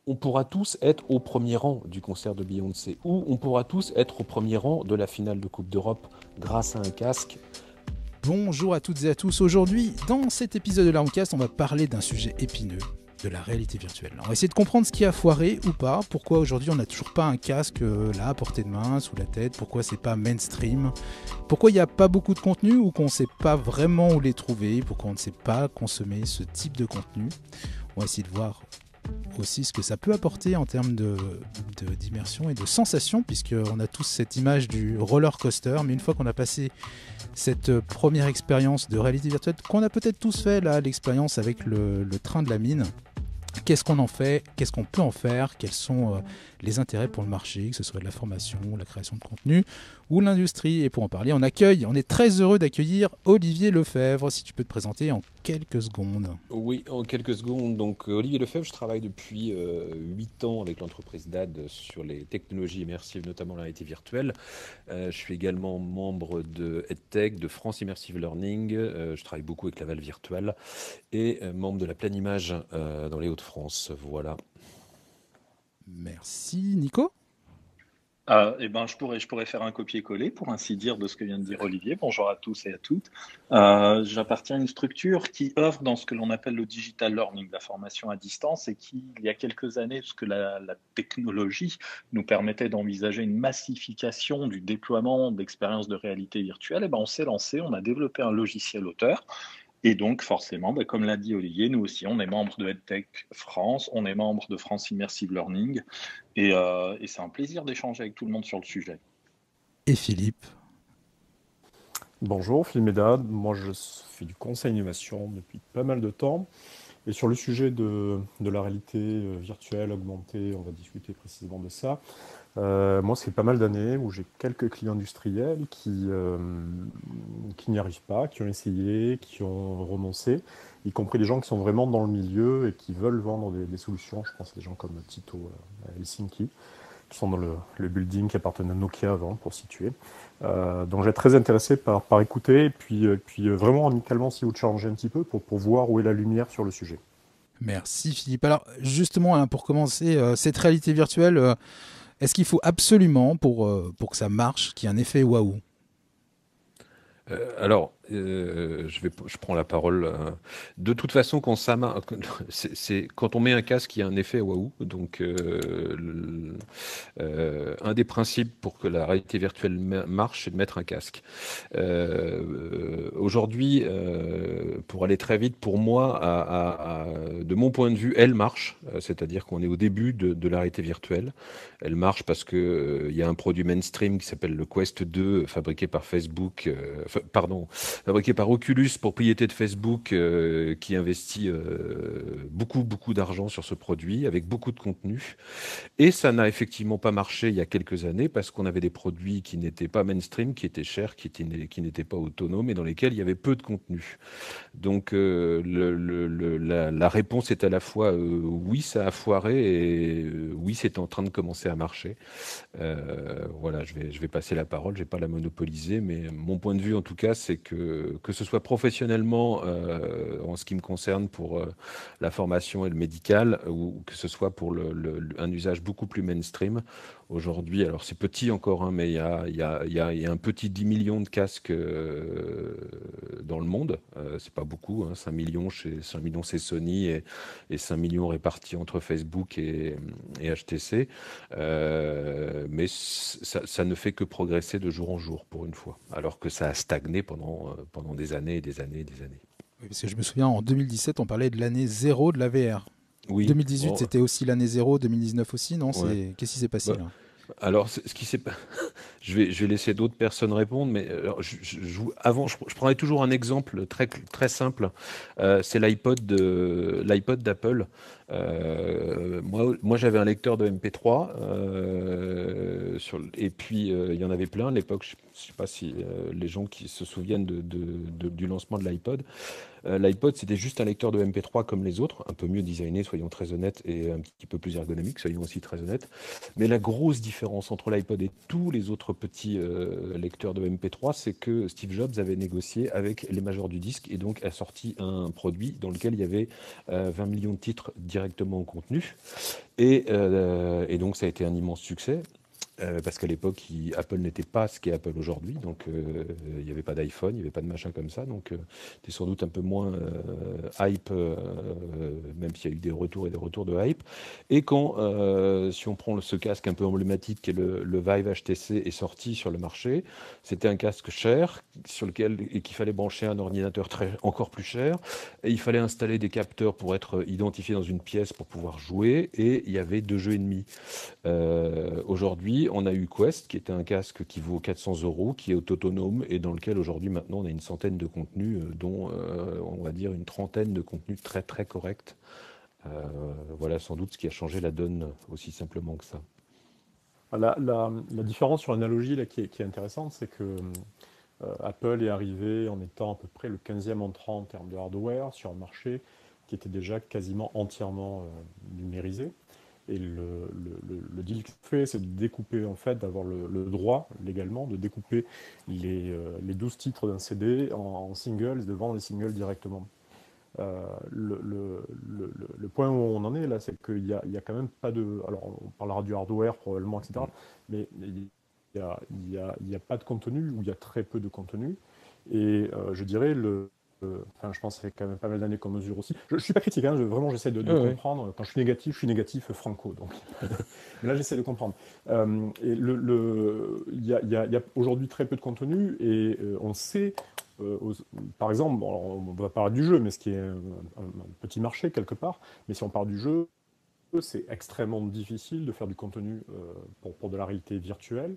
on pourra tous être au premier rang du concert de Beyoncé, ou on pourra tous être au premier rang de la finale de Coupe d'Europe grâce à un casque. Bonjour à toutes et à tous. Aujourd'hui, dans cet épisode de l'Armcast, on va parler d'un sujet épineux, de la réalité virtuelle. On va essayer de comprendre ce qui a foiré ou pas, pourquoi aujourd'hui on n'a toujours pas un casque là à portée de main, sous la tête, pourquoi c'est pas mainstream, pourquoi il n'y a pas beaucoup de contenu ou qu'on ne sait pas vraiment où les trouver, pourquoi on ne sait pas consommer ce type de contenu. On va essayer de voir aussi ce que ça peut apporter en termes d'immersion et de sensation, puisqu'on a tous cette image du roller coaster, mais une fois qu'on a passé cette première expérience de réalité virtuelle, qu'on a peut-être tous fait là, l'expérience avec le train de la mine, qu'est-ce qu'on en fait, qu'est-ce qu'on peut en faire, quels sont les intérêts pour le marché, que ce soit de la formation, la création de contenu ou l'industrie. Et pour en parler, on est très heureux d'accueillir Olivier Lefebvre. Si tu peux te présenter en quelques secondes. Oui, en quelques secondes. Donc, Olivier Lefebvre, je travaille depuis 8 ans avec l'entreprise DAD sur les technologies immersives, notamment la réalité virtuelle. Je suis également membre de EdTech, de France Immersive Learning. Je travaille beaucoup avec la Val Virtuelle et membre de la Pleine Image dans les Hauts-de-France. Voilà. Merci Nico. Je pourrais faire un copier-coller, pour ainsi dire, de ce que vient de dire Olivier. Bonjour à tous et à toutes. J'appartiens à une structure qui œuvre dans ce que l'on appelle le digital learning, la formation à distance, et qui, il y a quelques années, parce que la technologie nous permettait d'envisager une massification du déploiement d'expériences de réalité virtuelle, et ben on s'est lancé, on a développé un logiciel auteur. Et donc, forcément, comme l'a dit Olivier, nous aussi, on est membre de EdTech France, on est membre de France Immersive Learning, et c'est un plaisir d'échanger avec tout le monde sur le sujet. Et Philippe. Bonjour, Phil Médard. Moi, je fais du conseil innovation depuis pas mal de temps. Et sur le sujet de la réalité virtuelle, augmentée, on va discuter précisément de ça. Moi, c'est pas mal d'années où j'ai quelques clients industriels qui n'y arrivent pas, qui ont essayé, qui ont renoncé, y compris des gens qui sont vraiment dans le milieu et qui veulent vendre des solutions. Je pense à des gens comme Tito à Helsinki, qui sont dans le building qui appartenait à Nokia avant, pour situer. Donc j'ai très intéressé par écouter et puis vraiment amicalement si vous challengez un petit peu pour voir où est la lumière sur le sujet. Merci Philippe. Alors justement, pour commencer, cette réalité virtuelle, est-ce qu'il faut absolument, pour que ça marche, qu'il y ait un effet waouh? Je prends la parole. De toute façon, quand quand on met un casque, il y a un effet waouh. Donc, un des principes pour que la réalité virtuelle marche, c'est de mettre un casque. Aujourd'hui, pour aller très vite, pour moi, de mon point de vue, elle marche. C'est-à-dire qu'on est au début de la réalité virtuelle. Elle marche parce que il y a un produit mainstream qui s'appelle le Quest 2, fabriqué par Facebook, fabriqué par Oculus, propriété de Facebook, qui investit beaucoup d'argent sur ce produit, avec beaucoup de contenu. Et ça n'a effectivement pas marché il y a quelques années, parce qu'on avait des produits qui n'étaient pas mainstream, qui étaient chers, qui n'étaient pas autonomes, et dans lesquels il y avait peu de contenu. Donc la réponse est à la fois oui, ça a foiré, et oui, c'est en train de commencer à marcher. Voilà, je vais passer la parole, je vais pas la monopoliser, mais mon point de vue en tout cas, c'est que ce soit professionnellement, en ce qui me concerne pour la formation et le médical, ou que ce soit pour un usage beaucoup plus mainstream. Aujourd'hui, alors c'est petit encore, hein, mais il y a un petit 10 millions de casques dans le monde. C'est pas beaucoup, hein, 5 millions chez Sony et 5 millions répartis entre Facebook et HTC. Mais ça ne fait que progresser de jour en jour, pour une fois, alors que ça a stagné pendant des années et des années et des années. Oui, parce que je me souviens, en 2017, on parlait de l'année zéro de la VR. Oui, 2018, c'était aussi l'année zéro, 2019 aussi, non? ouais. Qu'est-ce qui s'est passé Bah, là? alors, ce qui s'est pas- je vais laisser d'autres personnes répondre, mais alors, je prendrais toujours un exemple très simple. C'est l'iPod d'Apple. Moi, j'avais un lecteur de MP3. et puis il y en avait plein à l'époque. Je ne sais pas si les gens qui se souviennent du lancement de l'iPod. L'iPod, c'était juste un lecteur de MP3 comme les autres, un peu mieux designé, soyons très honnêtes, et un petit peu plus ergonomique, soyons aussi très honnêtes. Mais la grosse différence entre l'iPod et tous les autres petits lecteurs de MP3, c'est que Steve Jobs avait négocié avec les majors du disque et donc a sorti un produit dans lequel il y avait 20 millions de titres directement en contenu. Et donc ça a été un immense succès. Parce qu'à l'époque, Apple n'était pas ce qu'est Apple aujourd'hui, donc il n'y avait pas d'iPhone, il n'y avait pas de machin comme ça, donc c'était sans doute un peu moins hype, même s'il y a eu des retours et des retours de hype. Et quand, si on prend ce casque un peu emblématique qui est le Vive HTC est sorti sur le marché, c'était un casque cher sur lequel et qu'il fallait brancher un ordinateur encore plus cher, et il fallait installer des capteurs pour être identifié dans une pièce pour pouvoir jouer, et il y avait 2 jeux et demi. Aujourd'hui, on a eu Quest, qui était un casque qui vaut 400 €, qui est autonome et dans lequel aujourd'hui, maintenant, on a une centaine de contenus, dont on va dire une trentaine de contenus très très corrects. Voilà sans doute ce qui a changé la donne aussi simplement que ça. La différence sur l'analogie là, qui est intéressante, c'est que Apple est arrivé en étant à peu près le 15e entrant en termes de hardware sur un marché qui était déjà quasiment entièrement numérisé. Et le deal qu'il fait, c'est de découper, en fait, d'avoir le droit légalement de découper les 12 titres d'un CD en singles et de vendre les singles directement. Le point où on en est là, c'est qu'il y a quand même pas de. Alors, on parlera du hardware probablement, etc. Mais il y a pas de contenu, ou il y a très peu de contenu. Et je dirais enfin, je pense que ça fait quand même pas mal d'années qu'on mesure aussi. Je suis pas critique, hein, vraiment j'essaie de comprendre. Quand je suis négatif franco. Donc. Mais là, j'essaie de comprendre. Et il y a aujourd'hui très peu de contenu et on sait, par exemple, on va parler du jeu, mais ce qui est un petit marché quelque part, mais si on parle du jeu, c'est extrêmement difficile de faire du contenu pour de la réalité virtuelle.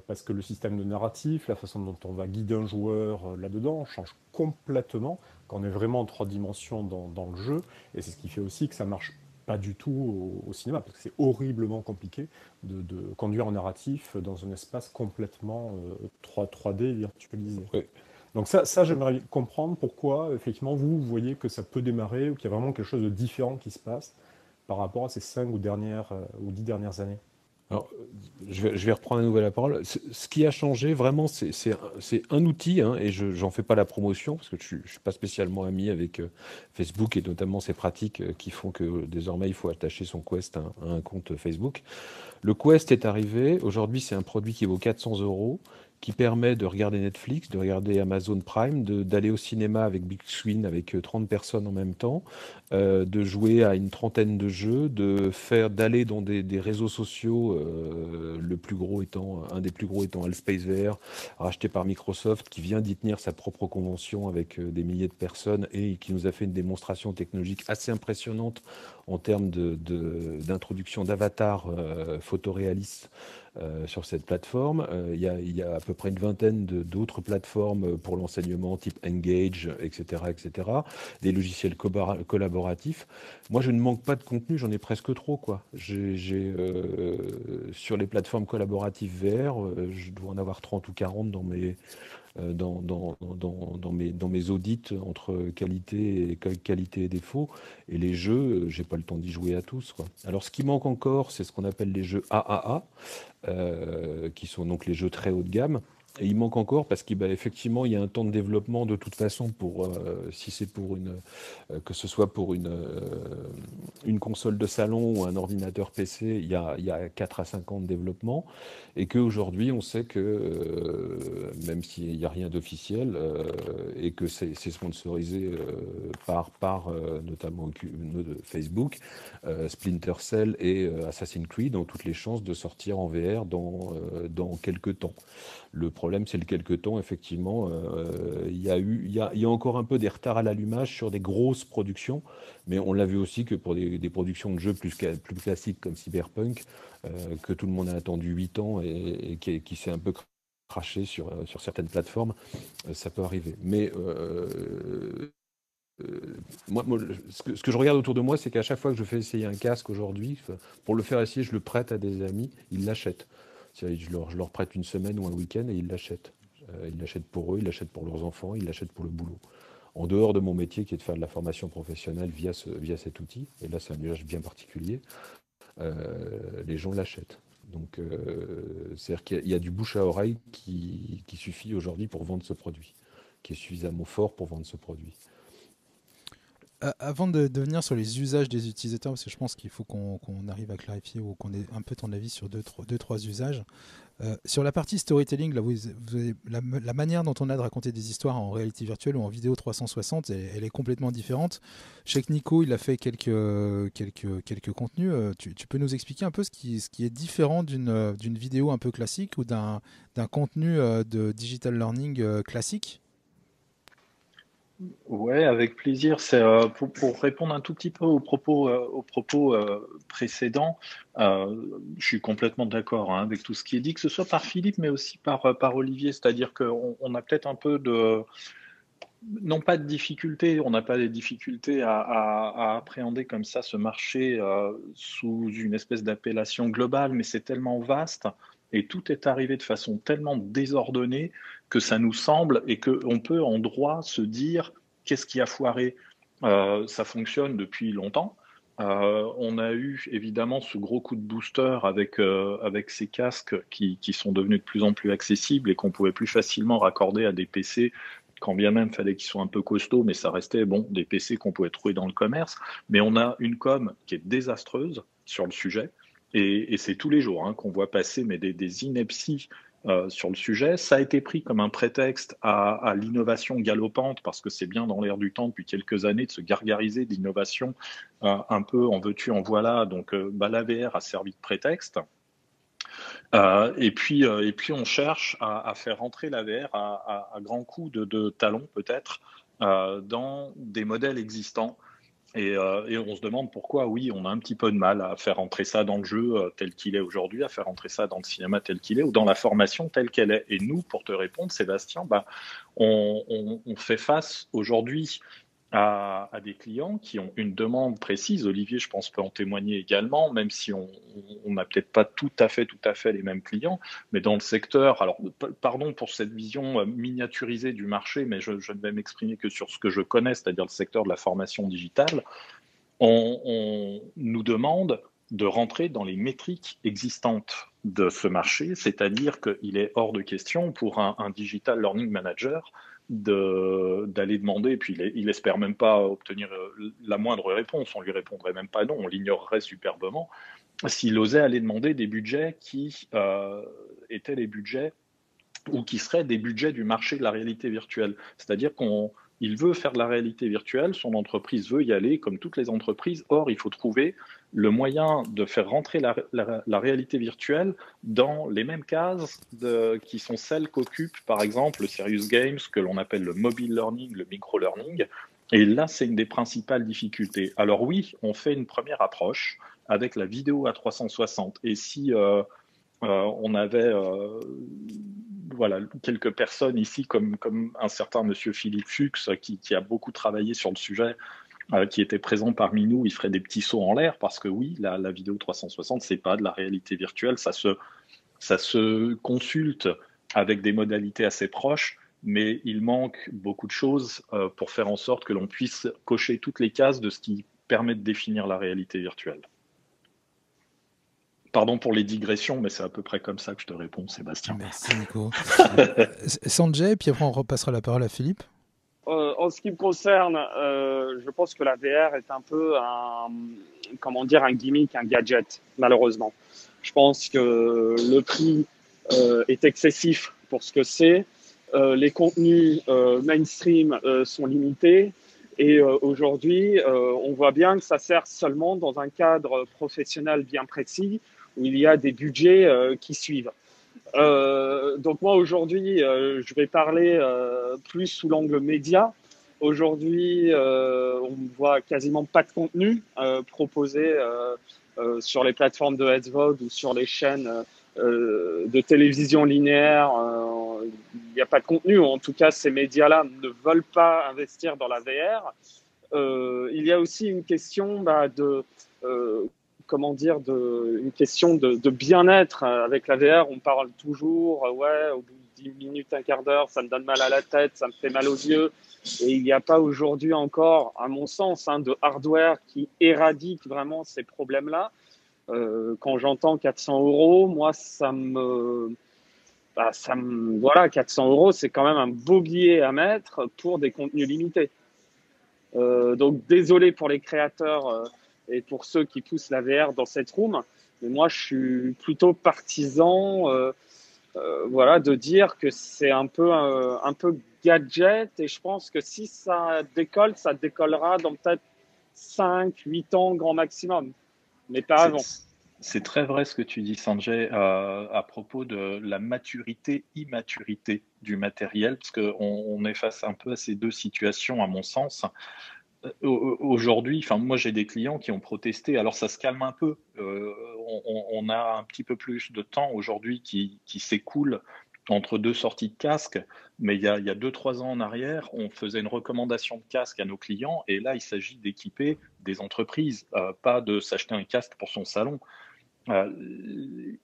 Parce que le système de narratif, la façon dont on va guider un joueur là-dedans change complètement quand on est vraiment en 3 dimensions dans le jeu, et c'est ce qui fait aussi que ça marche pas du tout au cinéma, parce que c'est horriblement compliqué de conduire un narratif dans un espace complètement 3D virtualisé. Oui. Donc ça j'aimerais comprendre pourquoi, effectivement, vous voyez que ça peut démarrer, ou qu'il y a vraiment quelque chose de différent qui se passe par rapport à ces 5 ou 10 dernières années. Alors, je vais reprendre à nouveau la parole. Ce qui a changé vraiment, c'est un outil, hein, et j'en fais pas la promotion parce que je suis pas spécialement ami avec Facebook et notamment ces pratiques qui font que désormais il faut attacher son Quest à un compte Facebook. Le Quest est arrivé. Aujourd'hui, c'est un produit qui vaut 400 €, qui permet de regarder Netflix, de regarder Amazon Prime, d'aller au cinéma avec Big Screen avec 30 personnes en même temps, de jouer à une trentaine de jeux, d'aller dans des réseaux sociaux, un des plus gros étant Altspace VR, racheté par Microsoft, qui vient d'y tenir sa propre convention avec des milliers de personnes et qui nous a fait une démonstration technologique assez impressionnante en termes d'introduction d'avatars photoréalistes sur cette plateforme. Il y a à peu près une vingtaine d'autres plateformes pour l'enseignement, type Engage, etc., etc. Des logiciels collaboratifs. Moi, je ne manque pas de contenu, j'en ai presque trop, quoi. Sur les plateformes collaboratives VR, je dois en avoir 30 ou 40 dans mes audits entre qualité et défaut. Et les jeux, j'ai pas le temps d'y jouer à tous, quoi. Alors, ce qui manque encore, c'est ce qu'on appelle les jeux AAA, qui sont donc les jeux très haut de gamme. Et il manque encore parce qu'effectivement, il y a un temps de développement de toute façon si c'est que ce soit pour une console de salon ou un ordinateur PC, il y a 4 à 5 ans de développement. Et qu'aujourd'hui, on sait que, même s'il n'y a rien d'officiel, et que c'est sponsorisé par notamment Facebook, Splinter Cell et Assassin's Creed ont toutes les chances de sortir en VR dans quelques temps. Le problème, c'est le quelques temps, effectivement. Il y a encore un peu des retards à l'allumage sur des grosses productions, mais on l'a vu aussi que pour des productions de jeux plus classiques comme Cyberpunk, que tout le monde a attendu 8 ans et qui s'est un peu craché sur certaines plateformes, ça peut arriver. Mais moi, ce que je regarde autour de moi, c'est qu'à chaque fois que je fais essayer un casque aujourd'hui, pour le faire essayer, je le prête à des amis, ils l'achètent. Je leur prête une semaine ou un week-end et ils l'achètent. Ils l'achètent pour eux, ils l'achètent pour leurs enfants, ils l'achètent pour le boulot. En dehors de mon métier qui est de faire de la formation professionnelle via cet outil, et là c'est un usage bien particulier, les gens l'achètent. Donc c'est-à-dire qu'il y a du bouche à oreille qui suffit aujourd'hui pour vendre ce produit, qui est suffisamment fort pour vendre ce produit. Avant de venir sur les usages des utilisateurs, parce que je pense qu'il faut qu'on arrive à clarifier ou qu'on ait un peu ton avis sur deux, trois usages. Sur la partie storytelling, là, vous avez la manière dont on a de raconter des histoires en réalité virtuelle ou en vidéo 360, elle est complètement différente. Je sais que Nico, il a fait quelques contenus. Tu peux nous expliquer un peu ce qui est différent d'une vidéo un peu classique ou d'un contenu de digital learning classique? Ouais, avec plaisir. C'est pour répondre un tout petit peu aux propos précédents. Je suis complètement d'accord avec tout ce qui est dit, que ce soit par Philippe, mais aussi par Olivier. C'est-à-dire qu'on a peut-être un peu non pas de difficultés, on n'a pas des difficultés à appréhender comme ça ce marché sous une espèce d'appellation globale, mais c'est tellement vaste et tout est arrivé de façon tellement désordonnée que ça nous semble et qu'on peut en droit se dire qu'est-ce qui a foiré. Ça fonctionne depuis longtemps. On a eu évidemment ce gros coup de booster avec ces casques qui sont devenus de plus en plus accessibles et qu'on pouvait plus facilement raccorder à des PC, quand bien même fallait qu'ils soient un peu costauds, mais ça restait des PC qu'on pouvait trouver dans le commerce. Mais on a une com qui est désastreuse sur le sujet et c'est tous les jours qu'on voit passer des inepties sur le sujet. Ça a été pris comme un prétexte à l'innovation galopante, parce que c'est bien dans l'air du temps depuis quelques années de se gargariser d'innovation un peu en veux-tu, en voilà. Donc la VR a servi de prétexte. Et puis on cherche à faire rentrer la VR à grands coups de talons peut-être dans des modèles existants. Et on se demande pourquoi, oui, on a un petit peu de mal à faire entrer ça dans le jeu tel qu'il est aujourd'hui, à faire entrer ça dans le cinéma tel qu'il est, ou dans la formation telle qu'elle est. Et nous, pour te répondre, Sébastien, on fait face aujourd'hui à des clients qui ont une demande précise. Olivier, je pense, peut en témoigner également, même si on n'a peut-être pas tout à fait les mêmes clients, mais dans le secteur, alors pardon pour cette vision miniaturisée du marché, mais je ne vais m'exprimer que sur ce que je connais, c'est-à-dire le secteur de la formation digitale. On nous demande de rentrer dans les métriques existantes de ce marché, c'est-à-dire qu'il est hors de question pour un digital learning manager d'aller demander, et puis il espère même pas obtenir la moindre réponse, on lui répondrait même pas non, on l'ignorerait superbement, s'il osait aller demander des budgets qui étaient les budgets ou qui seraient des budgets du marché de la réalité virtuelle. C'est-à-dire qu'il veut faire de la réalité virtuelle, son entreprise veut y aller, comme toutes les entreprises. Or, il faut trouver le moyen de faire rentrer la réalité virtuelle dans les mêmes cases qui sont celles qu'occupe, par exemple, le Serious Games, que l'on appelle le mobile learning, le micro-learning. Et là, c'est une des principales difficultés. Alors oui, on fait une première approche avec la vidéo à 360. Et si on avait quelques personnes ici, comme un certain monsieur Philippe Fuchs, qui a beaucoup travaillé sur le sujet, qui était présent parmi nous, il ferait des petits sauts en l'air, parce que oui, la vidéo 360, c'est pas de la réalité virtuelle, ça se consulte avec des modalités assez proches, mais il manque beaucoup de choses pour faire en sorte que l'on puisse cocher toutes les cases de ce qui permet de définir la réalité virtuelle. Pardon pour les digressions, mais c'est à peu près comme ça que je te réponds, Sébastien. Merci, Nico. Sanjay, puis après on repassera la parole à Philippe. En ce qui me concerne, je pense que la VR est un peu un gimmick, un gadget, malheureusement. Je pense que le prix est excessif pour ce que c'est. Les contenus mainstream sont limités. Et aujourd'hui, on voit bien que ça sert seulement dans un cadre professionnel bien précis, où il y a des budgets qui suivent. Donc moi aujourd'hui, je vais parler plus sous l'angle média. Aujourd'hui, on ne voit quasiment pas de contenu proposé sur les plateformes de SVOD ou sur les chaînes de télévision linéaire. Il n'y a pas de contenu. En tout cas, ces médias-là ne veulent pas investir dans la VR. Il y a aussi une question de comment dire, une question de bien-être. Avec la VR, on parle toujours, ouais, au bout de 10 minutes, un quart d'heure, ça me donne mal à la tête, ça me fait mal aux yeux. Et il n'y a pas aujourd'hui encore, à mon sens, de hardware qui éradique vraiment ces problèmes-là. Quand j'entends 400 euros, moi, voilà, 400 euros, c'est quand même un beau billet à mettre pour des contenus limités. Donc, désolé pour les créateurs et pour ceux qui poussent la VR dans cette room, mais moi, je suis plutôt partisan, voilà, de dire que c'est un peu gadget, et je pense que si ça décolle, ça décollera dans peut-être 5, 8 ans grand maximum, mais pas avant. C'est très vrai ce que tu dis, Sanjay, à propos de la maturité-immaturité du matériel, parce qu'on est face un peu à ces deux situations, à mon sens. Aujourd'hui, enfin, moi j'ai des clients qui ont protesté, alors ça se calme un peu. On a un petit peu plus de temps aujourd'hui qui s'écoule entre deux sorties de casque, mais il y a 2-3 ans en arrière, on faisait une recommandation de casque à nos clients, et là il s'agit d'équiper des entreprises, pas de s'acheter un casque pour son salon.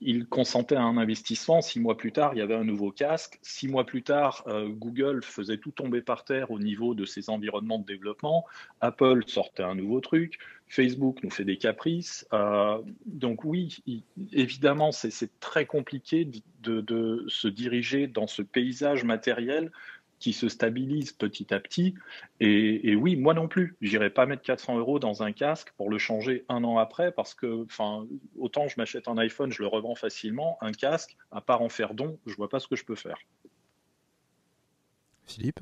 Il consentait à un investissement. 6 mois plus tard, il y avait un nouveau casque. 6 mois plus tard, Google faisait tout tomber par terre au niveau de ses environnements de développement. Apple sortait un nouveau truc. Facebook nous fait des caprices. Donc oui, évidemment, c'est très compliqué de se diriger dans ce paysage matériel qui se stabilise petit à petit. Et oui, moi non plus, j'irai pas mettre 400 euros dans un casque pour le changer un an après, parce que, enfin, autant je m'achète un iPhone, je le revends facilement, un casque, à part en faire don, je vois pas ce que je peux faire. Philippe?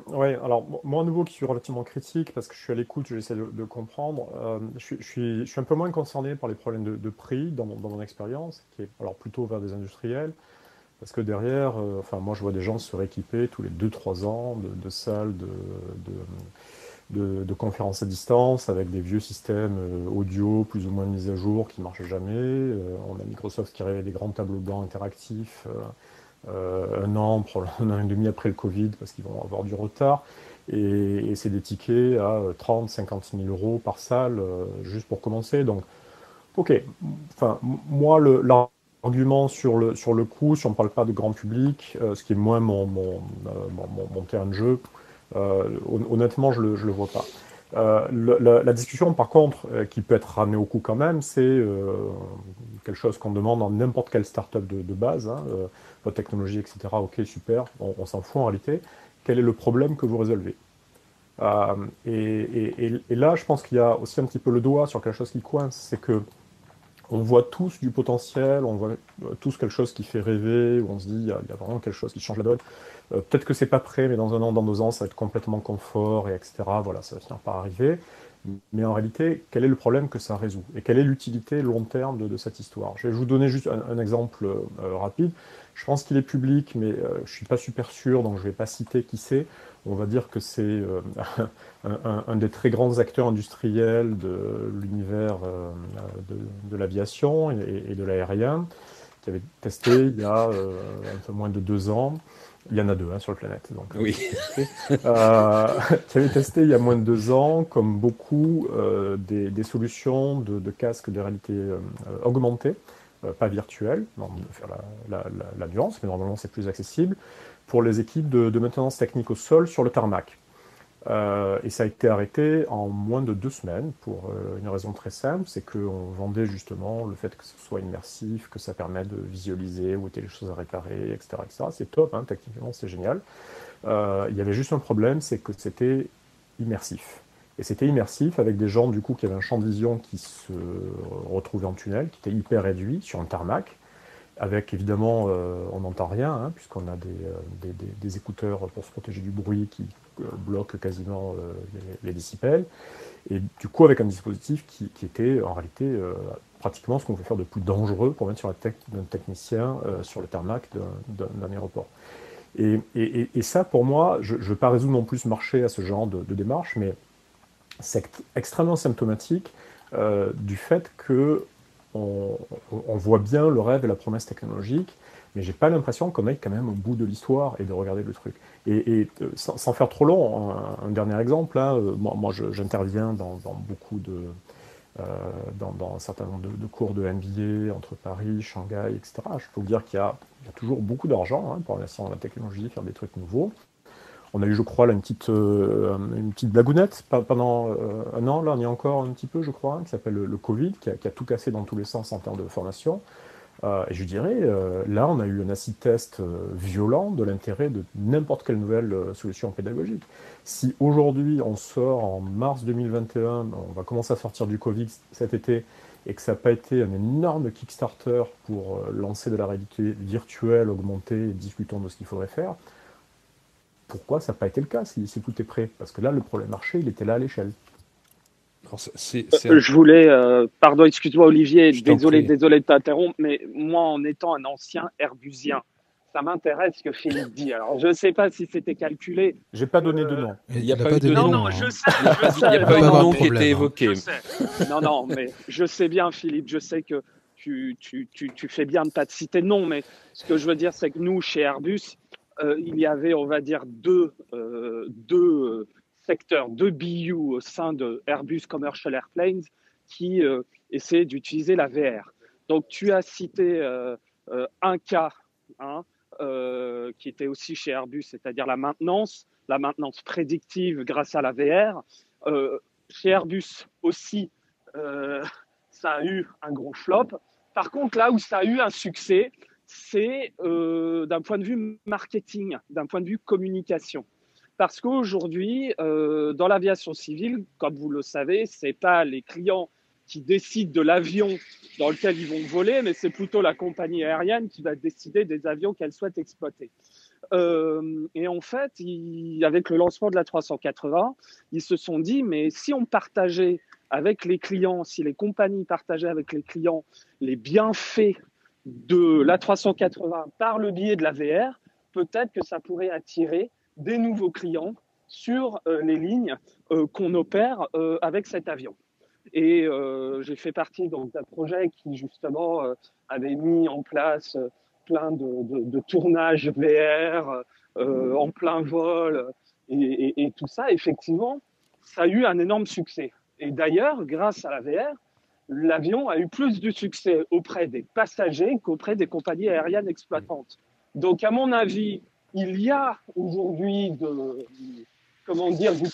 Ouais, alors moi à nouveau qui suis relativement critique parce que je suis à l'écoute, j'essaie de comprendre. Je suis un peu moins concerné par les problèmes de prix dans mon expérience, qui est alors plutôt vers des industriels. Parce que derrière, enfin, moi je vois des gens se rééquiper tous les 2-3 ans de salles de conférences à distance avec des vieux systèmes audio plus ou moins mis à jour qui ne marchent jamais. On a Microsoft qui révèle des grands tableaux blancs interactifs un an, un an et demi après le Covid parce qu'ils vont avoir du retard. Et c'est des tickets à 30-50 000 euros par salle juste pour commencer. Donc, ok, enfin, moi, l'argument sur le coût, si on ne parle pas de grand public, ce qui est moins mon terrain de jeu, honnêtement, je le vois pas. La discussion, par contre, qui peut être ramenée au coût quand même, c'est quelque chose qu'on demande dans n'importe quelle start-up de base, hein, votre technologie, etc. Ok, super, on s'en fout en réalité. Quel est le problème que vous résolvez? Et là, je pense qu'il y a aussi un petit peu le doigt sur quelque chose qui coince, c'est que on voit tous du potentiel, on voit tous quelque chose qui fait rêver, où on se dit, il y a vraiment quelque chose qui change la donne. Peut-être que c'est pas prêt, mais dans un an, dans 2 ans, ça va être complètement confort, et etc. Voilà, ça va finir par arriver. Mais en réalité, quel est le problème que ça résout? Et quelle est l'utilité long terme de cette histoire? Je vais vous donner juste un exemple rapide. Je pense qu'il est public, mais je ne suis pas super sûr, donc je ne vais pas citer qui c'est. On va dire que c'est un des très grands acteurs industriels de l'univers de l'aviation et de l'aérien, qui avait testé il y a un peu moins de 2 ans. Il y en a 2 sur la planète. Donc, Oui. qui avait testé il y a moins de 2 ans, comme beaucoup, des solutions de casques de réalité augmentée, pas virtuelle, non, de faire la nuance, mais normalement c'est plus accessible, pour les équipes de maintenance technique au sol sur le tarmac. Et ça a été arrêté en moins de 2 semaines pour une raison très simple, c'est qu'on vendait justement le fait que ce soit immersif, que ça permet de visualiser où étaient les choses à réparer, etc. etc. C'est top, hein, techniquement c'est génial. Il y avait juste un problème, c'est que c'était immersif. Et c'était immersif avec des gens du coup qui avaient un champ de vision qui se retrouvait en tunnel, qui était hyper réduit sur un tarmac, avec évidemment on n'entend rien, hein, puisqu'on a des écouteurs pour se protéger du bruit qui bloquent quasiment les décibels, et du coup avec un dispositif qui était en réalité pratiquement ce qu'on peut faire de plus dangereux pour mettre sur la tête d'un technicien sur le tarmac d'un aéroport. Et ça, pour moi, je ne veux pas résoudre non plus ce marché à ce genre de démarche, mais c'est extrêmement symptomatique du fait que on voit bien le rêve et la promesse technologique, mais j'ai pas l'impression qu'on aille quand même au bout de l'histoire et de regarder le truc. Sans faire trop long, un dernier exemple, là, moi j'interviens dans beaucoup euh, dans un certain nombre de cours de MBA entre Paris, Shanghai, etc. Je peux vous dire qu'il y a toujours beaucoup d'argent pour investir dans la technologie, faire des trucs nouveaux. On a eu, je crois, là, une petite blagounette pendant un an, là on y est encore un petit peu, je crois, qui s'appelle le Covid, qui a tout cassé dans tous les sens en termes de formation. Et je dirais, là, on a eu un acid test violent de l'intérêt de n'importe quelle nouvelle solution pédagogique. Si aujourd'hui, on sort en mars 2021, on va commencer à sortir du Covid cet été, et que ça n'a pas été un énorme Kickstarter pour lancer de la réalité virtuelle, augmentée, et discutons de ce qu'il faudrait faire, pourquoi ça n'a pas été le cas si tout est prêt? Parce que là, le problème marché, il était là à l'échelle. Je voulais, pardon, excuse-moi Olivier, désolé de t'interrompre, mais moi en étant un ancien Airbusien, ça m'intéresse ce que Philippe dit. Alors je ne sais pas si c'était calculé. J'ai pas donné de nom. Il n'y a pas de nom. nom. Non, je sais. Il n'y a pas eu de nom qui était évoqué. Non, mais je sais bien Philippe, je sais que tu fais bien de ne pas te citer de nom, mais ce que je veux dire, c'est que nous, chez Airbus, il y avait, on va dire, deux secteurs, deux BU au sein de Airbus Commercial Airplanes qui essaient d'utiliser la VR. Donc, tu as cité un cas qui était aussi chez Airbus, c'est-à-dire la maintenance prédictive grâce à la VR. Chez Airbus aussi, ça a eu un gros flop. Par contre, là où ça a eu un succès, c'est d'un point de vue marketing, d'un point de vue communication. Parce qu'aujourd'hui, dans l'aviation civile, comme vous le savez, ce n'est pas les clients qui décident de l'avion dans lequel ils vont voler, mais c'est plutôt la compagnie aérienne qui va décider des avions qu'elle souhaite exploiter. Et en fait, avec le lancement de la 380, ils se sont dit, mais si on partageait avec les clients, si les compagnies partageaient avec les clients les bienfaits de la 380 par le biais de la VR, peut-être que ça pourrait attirer des nouveaux clients sur les lignes qu'on opère avec cet avion. Et j'ai fait partie donc, d'un projet qui justement avait mis en place plein de tournages VR en plein vol et tout ça. Effectivement, ça a eu un énorme succès. Et d'ailleurs, grâce à la VR, l'avion a eu plus de succès auprès des passagers qu'auprès des compagnies aériennes exploitantes. Donc, à mon avis, il y a aujourd'hui du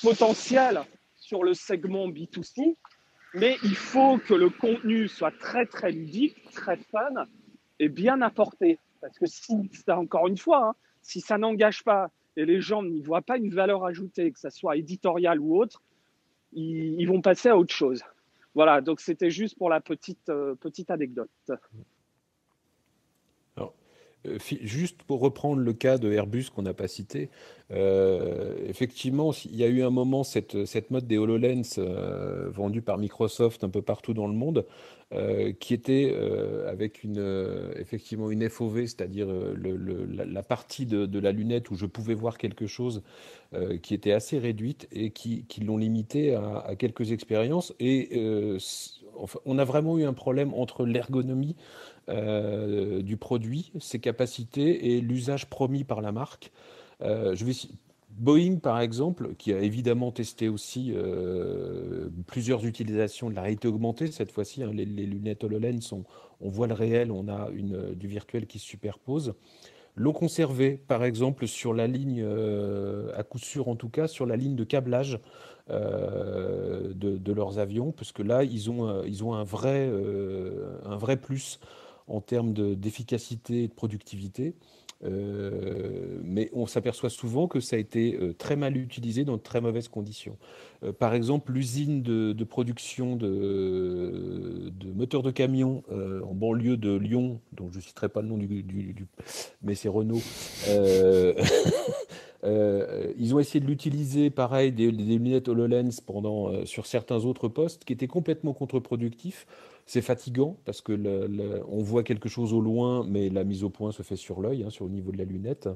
potentiel sur le segment B2C, mais il faut que le contenu soit très, très ludique, très fun et bien apporté. Parce que encore une fois, si ça n'engage pas et les gens n'y voient pas une valeur ajoutée, que ce soit éditoriale ou autre, ils vont passer à autre chose. Voilà, donc c'était juste pour la petite anecdote. Alors, juste pour reprendre le cas de Airbus qu'on n'a pas cité, effectivement, il y a eu un moment, cette mode des HoloLens vendue par Microsoft un peu partout dans le monde, qui était avec effectivement une FOV, c'est-à-dire la partie de la lunette où je pouvais voir quelque chose qui était assez réduite et qui l'ont limité à quelques expériences. Et enfin, on a vraiment eu un problème entre l'ergonomie du produit, ses capacités et l'usage promis par la marque. Boeing, par exemple, qui a évidemment testé aussi plusieurs utilisations de la réalité augmentée, cette fois-ci, les lunettes HoloLens, on voit le réel, on a du virtuel qui se superpose, l'ont conservé, par exemple, sur la ligne, à coup sûr en tout cas, sur la ligne de câblage de leurs avions, parce que là, ils ont un vrai plus en termes d'efficacité et de productivité. Mais on s'aperçoit souvent que ça a été très mal utilisé dans de très mauvaises conditions. Par exemple, l'usine de production de moteurs de camions en banlieue de Lyon, dont je ne citerai pas le nom mais c'est Renault. Ils ont essayé de l'utiliser, pareil, des lunettes HoloLens sur certains autres postes, qui étaient complètement contre-productifs. C'est fatigant parce que on voit quelque chose au loin, mais la mise au point se fait sur l'œil, sur le niveau de la lunette.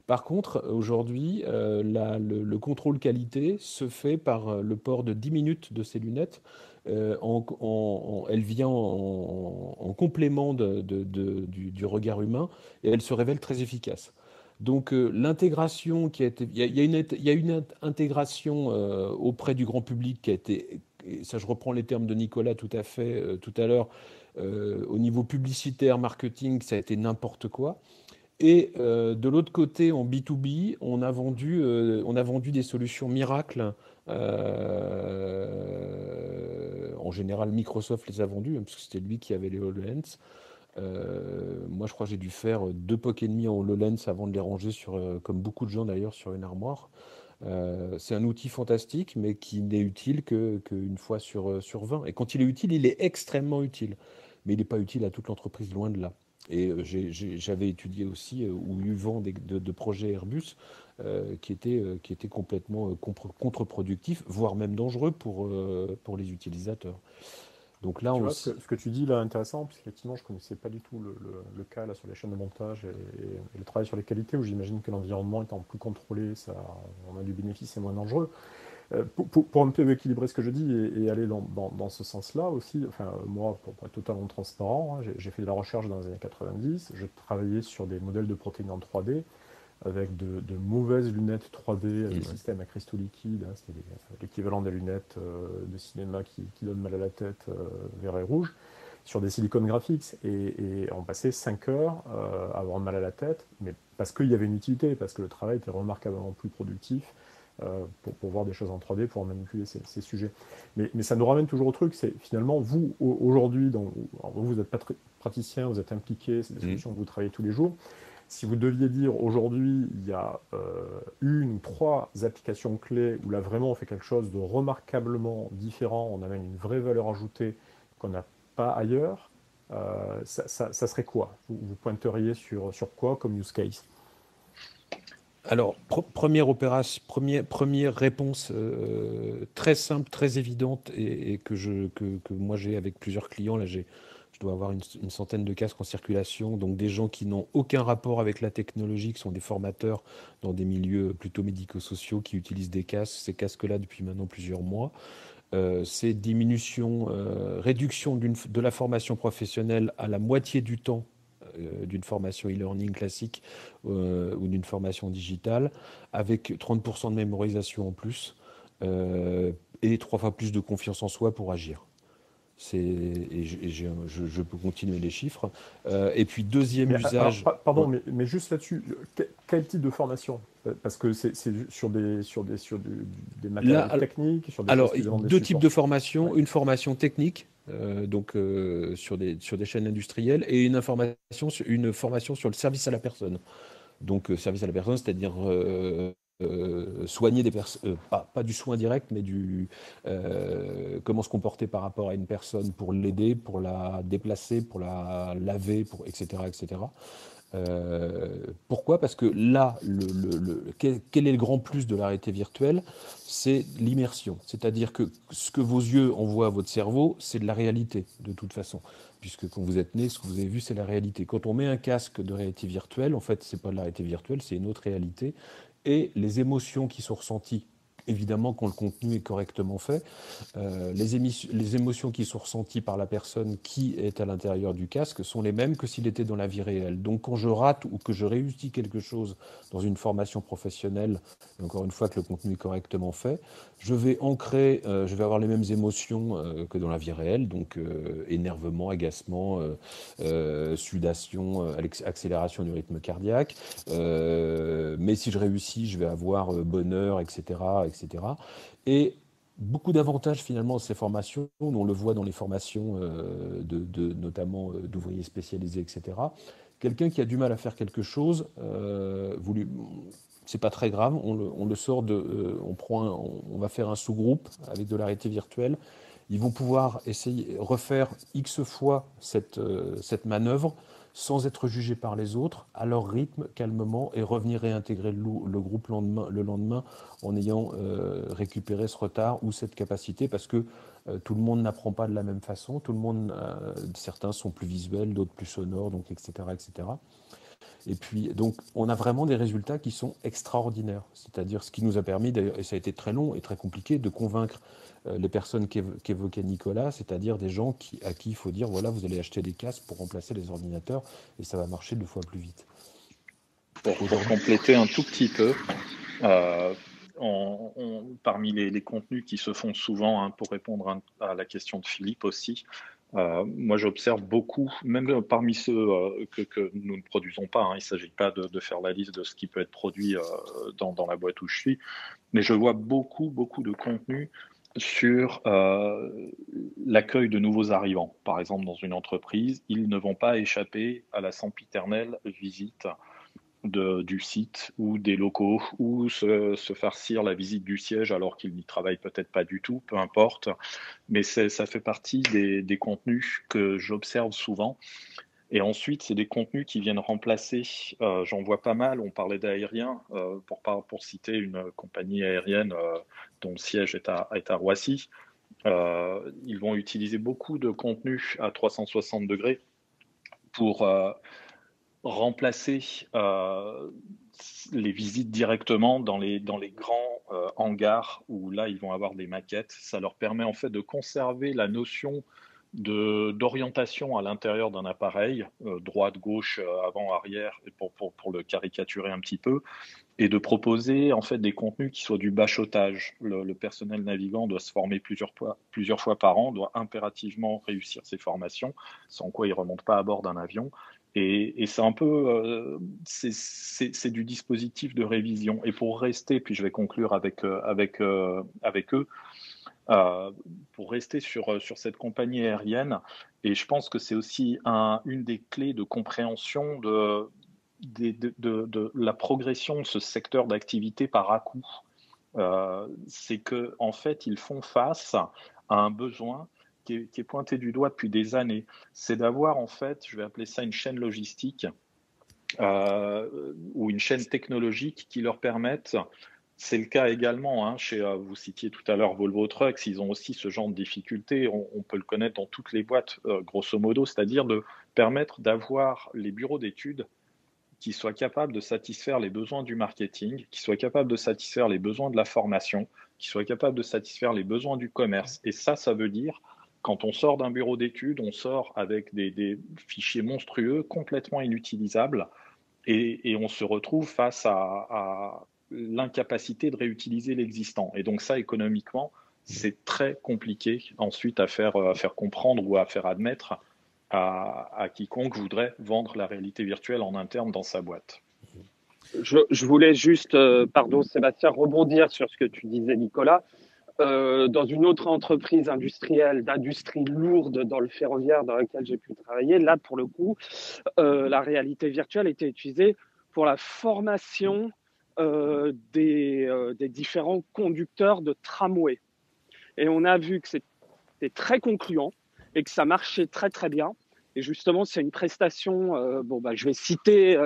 Par contre, aujourd'hui, le contrôle qualité se fait par le port de 10 minutes de ces lunettes elle vient en complément du regard humain et elle se révèle très efficace. Donc l'intégration qui a été, il y a une intégration auprès du grand public qui a été, et ça je reprends les termes de Nicolas tout à fait tout à l'heure, au niveau publicitaire, marketing, ça a été n'importe quoi. Et de l'autre côté, en B2B, on a vendu des solutions miracles. En général, Microsoft les a vendues, hein, parce que c'était lui qui avait les HoloLens. Moi, je crois que j'ai dû faire 2 POC et demi en HoloLens avant de les ranger sur, comme beaucoup de gens d'ailleurs, sur une armoire. C'est un outil fantastique, mais qui n'est utile qu'une fois sur 20. Et quand il est utile, il est extrêmement utile. Mais il n'est pas utile à toute l'entreprise, loin de là. Et j'avais étudié aussi ou eu vent de projets Airbus qui étaient complètement contre-productifs, voire même dangereux pour les utilisateurs. Donc là, Tu on vois, aussi. ce que tu dis là est intéressant, parce qu'effectivement, je ne connaissais pas du tout le cas là, sur les chaînes de montage et le travail sur les qualités, où j'imagine que l'environnement étant plus contrôlé, ça, on a du bénéfice et moins dangereux. Pour un peu équilibrer ce que je dis et aller dans ce sens-là aussi, enfin, moi, pour être totalement transparent, hein, j'ai fait de la recherche dans les années 90, je travaillais sur des modèles de protéines en 3D, avec de mauvaises lunettes 3D, avec des systèmes à cristaux liquides, hein, c'était l'équivalent des lunettes de cinéma qui donnent mal à la tête, vert et rouge, sur des Silicon Graphics, et on passait 5 heures à avoir mal à la tête, mais parce qu'il y avait une utilité, parce que le travail était remarquablement plus productif pour voir des choses en 3D, pour manipuler ces sujets. Mais ça nous ramène toujours au truc, c'est finalement, vous, aujourd'hui, vous n'êtes pas praticien, vous êtes impliqué, c'est des solutions que vous travaillez tous les jours. Si vous deviez dire aujourd'hui, il y a une ou 3 applications clés où là vraiment on fait quelque chose de remarquablement différent, on amène une vraie valeur ajoutée qu'on n'a pas ailleurs, ça serait quoi? Vous pointeriez sur quoi comme use case? Alors, première opération, première réponse très simple, très évidente et que moi j'ai avec plusieurs clients. Là, je dois avoir une centaine de casques en circulation, donc des gens qui n'ont aucun rapport avec la technologie, qui sont des formateurs dans des milieux plutôt médico-sociaux, qui utilisent des casques, ces casques-là depuis maintenant plusieurs mois. C'est réduction de la formation professionnelle à la moitié du temps d'une formation e-learning classique ou d'une formation digitale, avec 30% de mémorisation en plus et 3 fois plus de confiance en soi pour agir. Je peux continuer les chiffres. Et puis, deuxième Mais, alors, usage. pardon, Ouais. mais juste là-dessus, quel type de formation? Parce que c'est sur des Là, matériels techniques, sur des choses alors, qui demandent des 2 types de supports. formation. Ouais. Une formation technique, donc sur des chaînes industrielles, et une formation sur le service à la personne. Donc, service à la personne, c'est-à-dire soigner des personnes, pas du soin direct, mais comment se comporter par rapport à une personne pour l'aider, pour la déplacer, pour la laver, etc., etc. Pourquoi? Parce que là, quel est le grand plus de la réalité virtuelle? C'est l'immersion. C'est-à-dire que ce que vos yeux envoient à votre cerveau, c'est de la réalité, de toute façon. Puisque quand vous êtes né, ce que vous avez vu, c'est la réalité. Quand on met un casque de réalité virtuelle, en fait, c'est pas de la réalité virtuelle, c'est une autre réalité. Et les émotions qui sont ressenties, évidemment, quand le contenu est correctement fait, les émotions qui sont ressenties par la personne qui est à l'intérieur du casque sont les mêmes que s'il était dans la vie réelle. Donc quand je rate ou que je réussis quelque chose dans une formation professionnelle, encore une fois que le contenu est correctement fait, je vais avoir les mêmes émotions que dans la vie réelle, donc énervement, agacement, sudation, accélération du rythme cardiaque. Mais si je réussis, je vais avoir bonheur, etc., etc. Et beaucoup d'avantages finalement de ces formations. On le voit dans les formations notamment d'ouvriers spécialisés, etc. Quelqu'un qui a du mal à faire quelque chose, c'est pas très grave. On le sort on va faire un sous-groupe avec de la réalité virtuelle. Ils vont pouvoir refaire X fois cette manœuvre sans être jugés par les autres, à leur rythme, calmement, et revenir réintégrer le groupe le lendemain en ayant récupéré ce retard ou cette capacité, parce que tout le monde n'apprend pas de la même façon, certains sont plus visuels, d'autres plus sonores, donc etc., etc. Et puis, donc, on a vraiment des résultats qui sont extraordinaires. C'est-à-dire ce qui nous a permis, d'ailleurs, et ça a été très long et très compliqué, de convaincre les personnes qu'évoquait Nicolas, c'est-à-dire des gens à qui il faut dire, voilà, vous allez acheter des casques pour remplacer les ordinateurs et ça va marcher 2 fois plus vite. Pour compléter un tout petit peu, parmi les contenus qui se font souvent, hein, pour répondre à la question de Philippe aussi, moi j'observe beaucoup, même parmi ceux que nous ne produisons pas, hein, il ne s'agit pas de faire la liste de ce qui peut être produit dans la boîte où je suis, mais je vois beaucoup de contenus sur l'accueil de nouveaux arrivants. Par exemple, dans une entreprise, ils ne vont pas échapper à la sempiternelle visite du site ou des locaux, ou se farcir la visite du siège alors qu'ils n'y travaillent peut-être pas du tout, peu importe. Mais ça fait partie des contenus que j'observe souvent. Et ensuite, c'est des contenus qui viennent remplacer, j'en vois pas mal, on parlait d'aérien, pour citer une compagnie aérienne dont le siège est à Roissy. Ils vont utiliser beaucoup de contenus à 360 degrés pour remplacer les visites directement dans les grands hangars où là, ils vont avoir des maquettes. Ça leur permet en fait de conserver la notion d'orientation à l'intérieur d'un appareil, droite, gauche, avant, arrière, pour le caricaturer un petit peu, et de proposer en fait des contenus qui soient du bachotage. Le personnel navigant doit se former plusieurs fois par an, doit impérativement réussir ses formations, sans quoi il ne remonte pas à bord d'un avion. Et c'est un peu, c'est du dispositif de révision. Et pour rester, puis je vais conclure avec eux, pour rester sur cette compagnie aérienne, et je pense que c'est aussi une des clés de compréhension de la progression de ce secteur d'activité par à-coup. C'est que en fait, ils font face à un besoin qui est pointé du doigt depuis des années. C'est d'avoir, en fait, je vais appeler ça une chaîne logistique ou une chaîne technologique qui leur permette. C'est le cas également, hein, vous citiez tout à l'heure Volvo Trucks, ils ont aussi ce genre de difficultés, on peut le connaître dans toutes les boîtes, grosso modo, c'est-à-dire de permettre d'avoir les bureaux d'études qui soient capables de satisfaire les besoins du marketing, qui soient capables de satisfaire les besoins de la formation, qui soient capables de satisfaire les besoins du commerce. Et ça veut dire, quand on sort d'un bureau d'études, on sort avec des fichiers monstrueux, complètement inutilisables, et on se retrouve face à l'incapacité de réutiliser l'existant. Et donc ça, économiquement, c'est très compliqué ensuite à faire comprendre ou à faire admettre à quiconque voudrait vendre la réalité virtuelle en interne dans sa boîte. Je voulais juste, pardon Sébastien, rebondir sur ce que tu disais Nicolas. Dans une autre entreprise industrielle, d'industrie lourde dans le ferroviaire dans laquelle j'ai pu travailler, là pour le coup, la réalité virtuelle était utilisée pour la formation des différents conducteurs de tramway. Et on a vu que c'était très concluant et que ça marchait très très bien. Et justement, c'est une prestation, je vais citer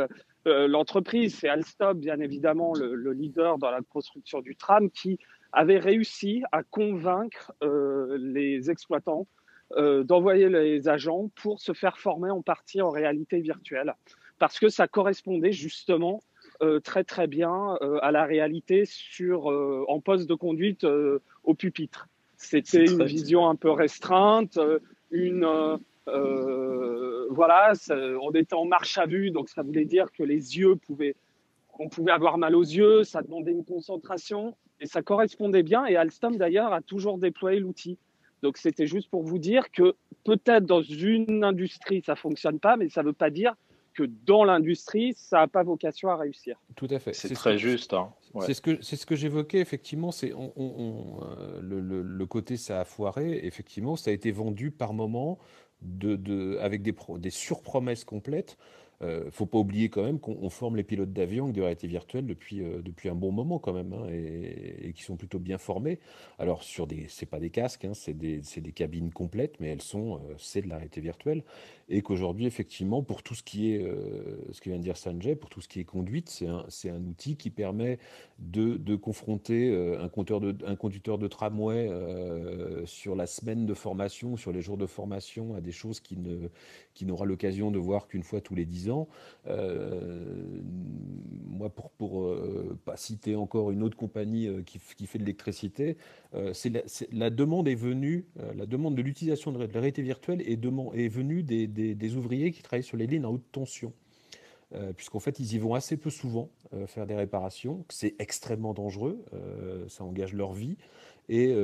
l'entreprise, c'est Alstom, bien évidemment, le leader dans la construction du tram, qui avait réussi à convaincre les exploitants d'envoyer les agents pour se faire former en partie en réalité virtuelle, parce que ça correspondait justement très très bien à la réalité en poste de conduite au pupitre. C'était une vision un peu restreinte, on était en marche à vue, donc ça voulait dire que on pouvait avoir mal aux yeux, ça demandait une concentration, et ça correspondait bien. Et Alstom d'ailleurs a toujours déployé l'outil. Donc c'était juste pour vous dire que peut-être dans une industrie ça fonctionne pas, mais ça veut pas dire que dans l'industrie ça n'a pas vocation à réussir. Tout à fait. C'est très juste. Hein. Ouais. C'est ce que j'évoquais, effectivement. C'est le côté ça a foiré. Effectivement, ça a été vendu par moment avec des surpromesses complètes. Faut pas oublier quand même qu'on forme les pilotes d'avion avec de réalité virtuelle depuis un bon moment quand même, hein, et qui sont plutôt bien formés. Alors c'est pas des casques, hein, c'est des cabines complètes, mais c'est de la réalité virtuelle. Et qu'aujourd'hui, effectivement, pour tout ce qui est, ce que vient de dire Sanjay, pour tout ce qui est conduite, c'est un outil qui permet de confronter un conducteur de tramway sur la semaine de formation, sur les jours de formation, à des choses qu'il n'aura l'occasion de voir qu'une fois tous les 10 ans. disant, moi pour pas citer encore une autre compagnie qui fait de l'électricité, la demande est venue, la demande de l'utilisation de la réalité virtuelle est venue des ouvriers qui travaillent sur les lignes en haute tension. Puisqu'en fait, ils y vont assez peu souvent faire des réparations, que c'est extrêmement dangereux, ça engage leur vie, et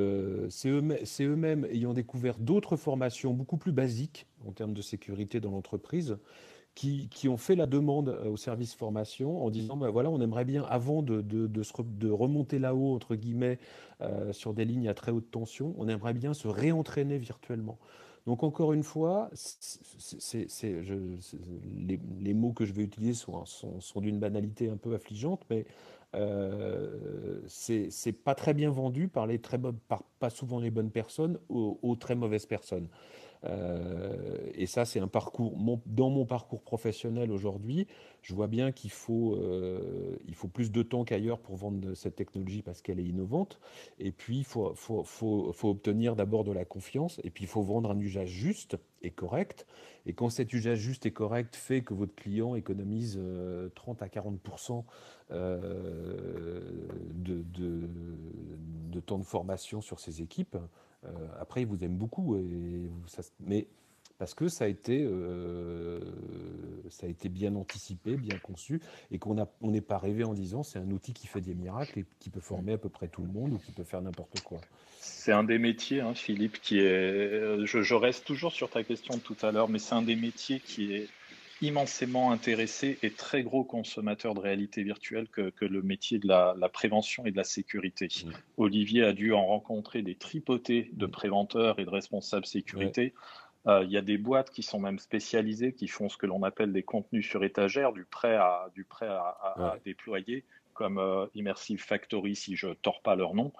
c'est eux-mêmes ayant découvert d'autres formations beaucoup plus basiques en termes de sécurité dans l'entreprise, qui ont fait la demande au service formation en disant, ben voilà, on aimerait bien, avant de remonter là-haut, entre guillemets, sur des lignes à très haute tension, on aimerait bien se réentraîner virtuellement. Donc encore une fois, les mots que je vais utiliser sont d'une banalité un peu affligeante, mais c'est pas très bien vendu par pas souvent les bonnes personnes aux très mauvaises personnes. Et ça, c'est un parcours. Dans mon parcours professionnel aujourd'hui, je vois bien il faut plus de temps qu'ailleurs pour vendre cette technologie parce qu'elle est innovante. Et puis, faut obtenir d'abord de la confiance. Et puis, il faut vendre un usage juste et correct. Et quand cet usage juste et correct fait que votre client économise 30 à 40% de temps de formation sur ses équipes, après, ils vous aiment beaucoup, mais parce que ça a été bien anticipé, bien conçu, et on n'est pas rêvé en disant c'est un outil qui fait des miracles et qui peut former à peu près tout le monde ou qui peut faire n'importe quoi. C'est un des métiers, hein, Philippe, qui est. Je reste toujours sur ta question de tout à l'heure, mais c'est un des métiers qui est immensément intéressé et très gros consommateur de réalité virtuelle que le métier de la prévention et de la sécurité. Mm. Olivier a dû en rencontrer des tripotés de Mm. préventeurs et de responsables Ouais. sécurité. Il y a des boîtes qui sont même spécialisées, qui font ce que l'on appelle des contenus sur étagère, du prêt à Ouais. déployer, comme Immersive Factory, si je tords pas leur nom.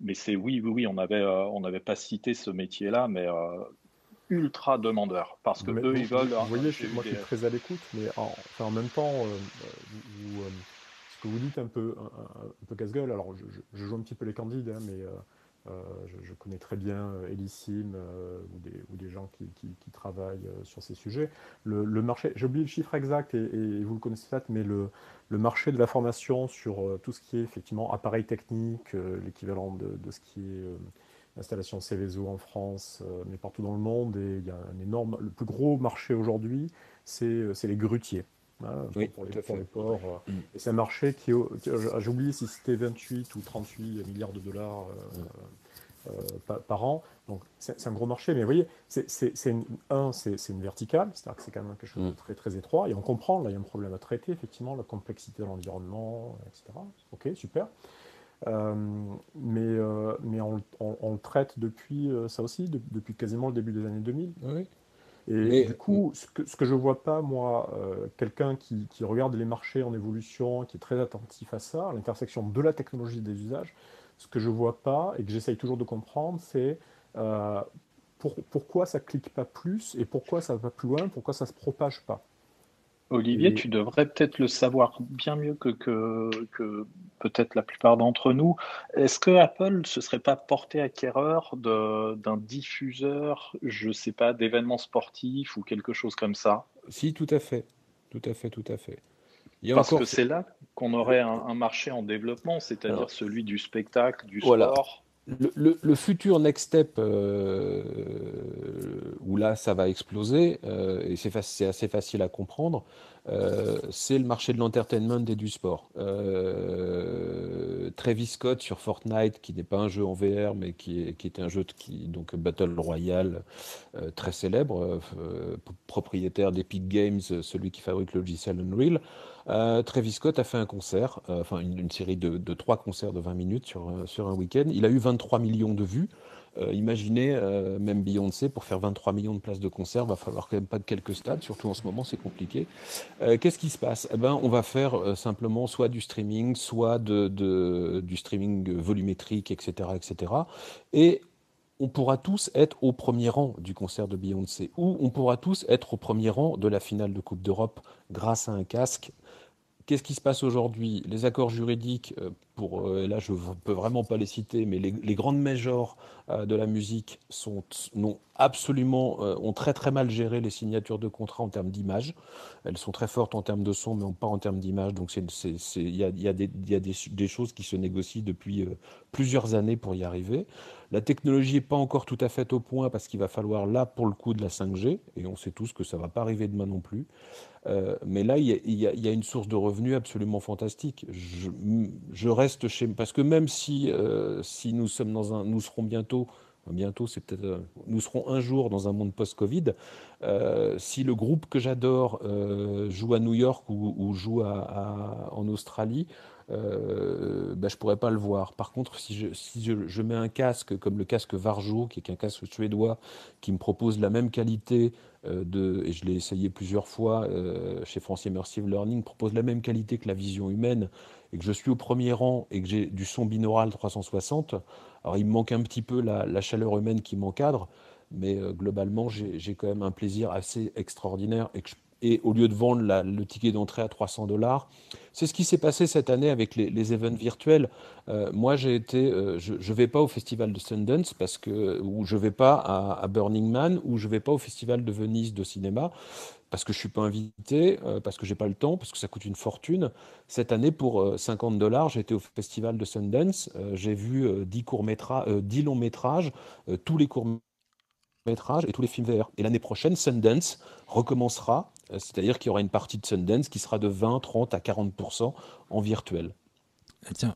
Mais c'est oui, on n'avait pas cité ce métier-là, mais ultra demandeur, parce que Mais eux, ils veulent. vous voyez, J'ai eu moi je suis des. très à l'écoute, mais enfin, en même temps, ce que vous dites un peu casse-gueule, alors je joue un petit peu les candides, hein, mais je connais très bien Elissim ou des gens qui travaillent sur ces sujets. Le marché, j'ai oublié le chiffre exact et vous le connaissez peut-être, mais le marché de la formation sur tout ce qui est effectivement appareil technique, l'équivalent de ce qui est installation Céveso en France, mais partout dans le monde, et il y a le plus gros marché aujourd'hui, c'est les grutiers. Hein, Oui, pour tout à les fait. ports. Mm. Et c'est un marché j'ai oublié si c'était 28 ou 38 milliards de dollars par an. Donc c'est un gros marché, mais vous voyez, c'est une verticale, c'est-à-dire que c'est quand même quelque chose de très très étroit, et on comprend, là il y a un problème à traiter, effectivement, la complexité de l'environnement, etc. Ok, super. Mais on le traite depuis ça aussi, depuis quasiment le début des années 2000. Oui. Et Mais du coup, ce que je vois pas, moi, quelqu'un qui regarde les marchés en évolution, qui est très attentif à ça, à l'intersection de la technologie et des usages, ce que je vois pas et que j'essaye toujours de comprendre, c'est euh, pourquoi ça clique pas plus et pourquoi ça va plus loin, pourquoi ça se propage pas. Olivier, Et tu devrais peut-être le savoir bien mieux que peut-être la plupart d'entre nous. Est-ce que Apple ne se serait pas porté acquéreur d'un diffuseur, je ne sais pas, d'événements sportifs ou quelque chose comme ça? si, tout à fait. Tout à fait, tout à fait. Il y a Parce encore. que c'est là qu'on aurait un marché en développement, c'est-à-dire Alors, celui du spectacle, du voilà. sport. Le futur next step, où là ça va exploser, et c'est assez facile à comprendre, c'est le marché de l'entertainment et du sport. Travis Scott sur Fortnite, qui n'est pas un jeu en VR, mais qui est un jeu donc Battle Royale, très célèbre, propriétaire d'Epic Games, celui qui fabrique le logiciel Unreal. Travis Scott a fait un concert, enfin une série de 3 concerts de 20 minutes sur un week-end. Il a eu 23 millions de vues. Imaginez, même Beyoncé, pour faire 23 millions de places de concert, va falloir quand même pas de quelques stades, surtout en ce moment, c'est compliqué. Qu'est-ce qui se passe? Eh ben, on va faire simplement soit du streaming, soit du streaming volumétrique, etc., etc. Et on pourra tous être au premier rang du concert de Beyoncé, ou on pourra tous être au premier rang de la finale de Coupe d'Europe grâce à un casque. Qu'est-ce qui se passe aujourd'hui? Les accords juridiques et là je ne peux vraiment pas les citer, mais les grandes majors de la musique ont très très mal géré les signatures de contrats en termes d'image. Elles sont très fortes en termes de son, mais pas en termes d'image. Donc il y a des choses qui se négocient depuis plusieurs années pour y arriver. La technologie n'est pas encore tout à fait au point parce qu'il va falloir là pour le coup de la 5G, et on sait tous que ça ne va pas arriver demain non plus. Mais là, il y a une source de revenus absolument fantastique. Je reste chez... Parce que même si nous sommes nous serons bientôt, c'est peut-être... nous serons un jour dans un monde post-Covid, si le groupe que j'adore joue à New York ou joue en Australie, je pourrais pas le voir. Par contre, si je mets un casque comme le casque Varjo, qui est un casque suédois, qui me propose la même qualité et je l'ai essayé plusieurs fois chez France Immersive Learning, propose la même qualité que la vision humaine, et que je suis au premier rang et que j'ai du son binaural 360, alors il me manque un petit peu la chaleur humaine qui m'encadre, mais globalement, j'ai quand même un plaisir assez extraordinaire. Et au lieu de vendre le ticket d'entrée à 300 $, c'est ce qui s'est passé cette année avec les events virtuels. Moi, je vais pas au festival de Sundance ou je vais pas à Burning Man, ou je vais pas au festival de Venise de cinéma parce que je suis pas invité, parce que j'ai pas le temps, parce que ça coûte une fortune. Cette année, pour 50 $, j'ai été au festival de Sundance. J'ai vu 10 longs métrages, tous les courts métrages et tous les films VR. Et l'année prochaine, Sundance recommencera, c'est-à-dire qu'il y aura une partie de Sundance qui sera de 20, 30 à 40% en virtuel. Tiens,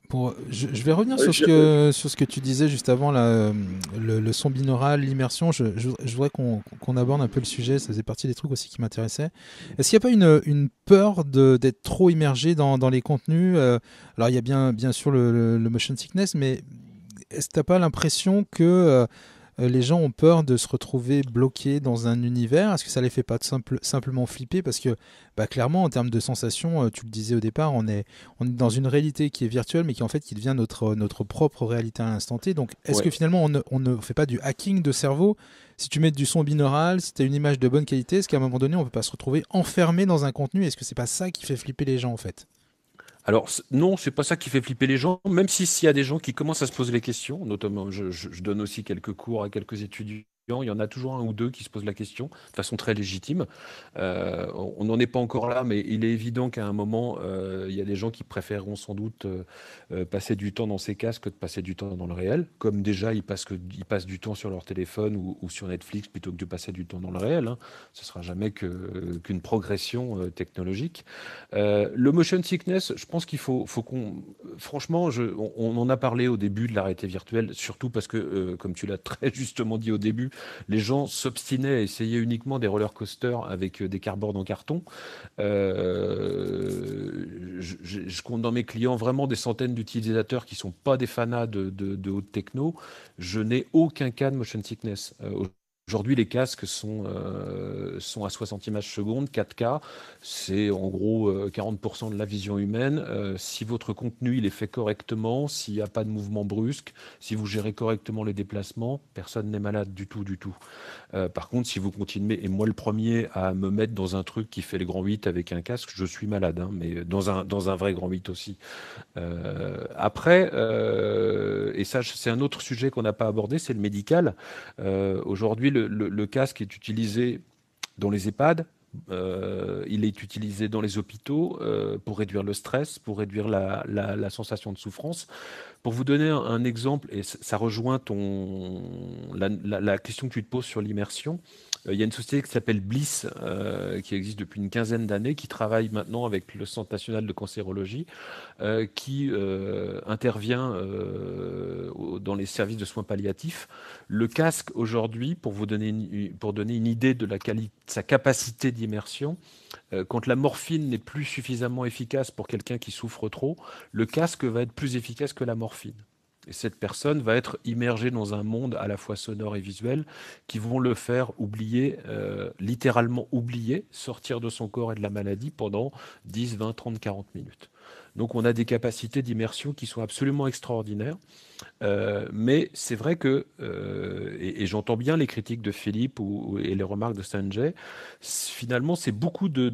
je vais revenir sur ce que tu disais juste avant, là, le son binaural, l'immersion. Je voudrais qu'on aborde un peu le sujet. Ça faisait partie des trucs aussi qui m'intéressaient. Est-ce qu'il n'y a pas une peur d'être trop immergé dans les contenus? Alors, il y a bien sûr le motion sickness, mais est-ce que tu n'as pas l'impression que les gens ont peur de se retrouver bloqués dans un univers? Est-ce que ça les fait pas simplement flipper? Parce que clairement, en termes de sensations, tu le disais au départ, on est dans une réalité qui est virtuelle, mais qui devient notre propre réalité à l'instant T. Donc, est-ce que finalement, on ne fait pas du hacking de cerveau? Si tu mets du son binaural, si tu as une image de bonne qualité, est-ce qu'à un moment donné, on ne peut pas se retrouver enfermé dans un contenu? Est-ce que c'est pas ça qui fait flipper les gens, en fait? Alors non, c'est pas ça qui fait flipper les gens, même s'il y a des gens qui commencent à se poser les questions, notamment je donne aussi quelques cours à quelques étudiants, il y en a toujours un ou deux qui se posent la question de façon très légitime. On n'en est pas encore là, mais il est évident qu'à un moment, il y a des gens qui préféreront sans doute passer du temps dans ces casques que de passer du temps dans le réel, comme déjà ils passent du temps sur leur téléphone ou sur Netflix plutôt que de passer du temps dans le réel, hein. Ce sera jamais qu'une progression technologique. Le motion sickness, je pense qu'il faut qu'on... Franchement, on en a parlé au début de la réalité virtuelle, surtout parce que, comme tu l'as très justement dit au début, les gens s'obstinaient à essayer uniquement des roller coasters avec des cardboards en carton. Je compte dans mes clients vraiment des centaines d'utilisateurs qui ne sont pas des fanas de haute techno. Je n'ai aucun cas de motion sickness. Aujourd'hui, les casques sont à 60 images secondes, 4K. C'est en gros 40% de la vision humaine. Si votre contenu il est fait correctement, s'il n'y a pas de mouvement brusque, si vous gérez correctement les déplacements, personne n'est malade du tout, du tout. Par contre, si vous continuez, et moi le premier, à me mettre dans un truc qui fait les grands 8 avec un casque, je suis malade, hein, mais dans un vrai grand 8 aussi. Après, et ça c'est un autre sujet qu'on n'a pas abordé, c'est le médical. Aujourd'hui, le casque est utilisé dans les EHPAD, il est utilisé dans les hôpitaux pour réduire le stress, pour réduire la sensation de souffrance. Pour vous donner un exemple, et ça rejoint la question que tu te poses sur l'immersion, il y a une société qui s'appelle Bliss, qui existe depuis une quinzaine d'années, qui travaille maintenant avec le Centre national de cancérologie, qui intervient dans les services de soins palliatifs. Le casque, aujourd'hui, pour donner une idée de sa capacité d'immersion, quand la morphine n'est plus suffisamment efficace pour quelqu'un qui souffre trop, le casque va être plus efficace que la morphine. Et cette personne va être immergée dans un monde à la fois sonore et visuel qui vont le faire oublier, littéralement oublier, sortir de son corps et de la maladie pendant 10, 20, 30, 40 minutes. Donc on a des capacités d'immersion qui sont absolument extraordinaires. Mais c'est vrai que, et j'entends bien les critiques de Philippe et les remarques de Sanjay, finalement c'est beaucoup de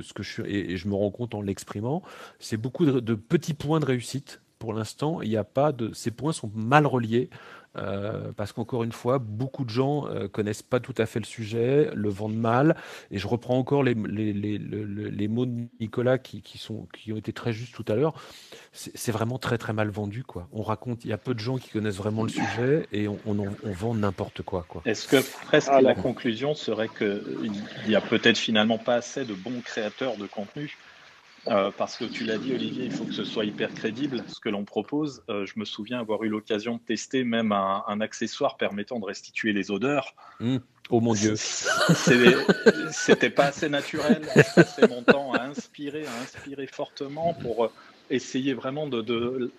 ce que et je me rends compte en l'exprimant, c'est beaucoup de petits points de réussite pour l'instant, il n'y a pas de. Ces points sont mal reliés. Parce qu'encore une fois, beaucoup de gens connaissent pas tout à fait le sujet, le vendent mal. Et je reprends encore les mots de Nicolas qui ont été très justes tout à l'heure. C'est vraiment très très mal vendu, quoi. On raconte, il y a peu de gens qui connaissent vraiment le sujet et on vend n'importe quoi, quoi. Est-ce que presque la conclusion serait qu'il n'y a peut-être finalement pas assez de bons créateurs de contenu? Parce que tu l'as dit, Olivier, il faut que ce soit hyper crédible ce que l'on propose. Je me souviens avoir eu l'occasion de tester même un accessoire permettant de restituer les odeurs. Oh mon Dieu. C'était pas assez naturel. Je passais mon temps à inspirer fortement pour essayer vraiment de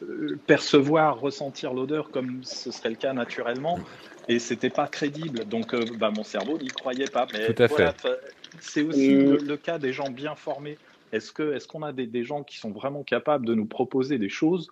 percevoir, ressentir l'odeur comme ce serait le cas naturellement. Et c'était pas crédible. Donc mon cerveau n'y croyait pas. Mais tout à fait. C'est aussi le cas des gens bien formés. Est-ce qu'on a des gens qui sont vraiment capables de nous proposer des choses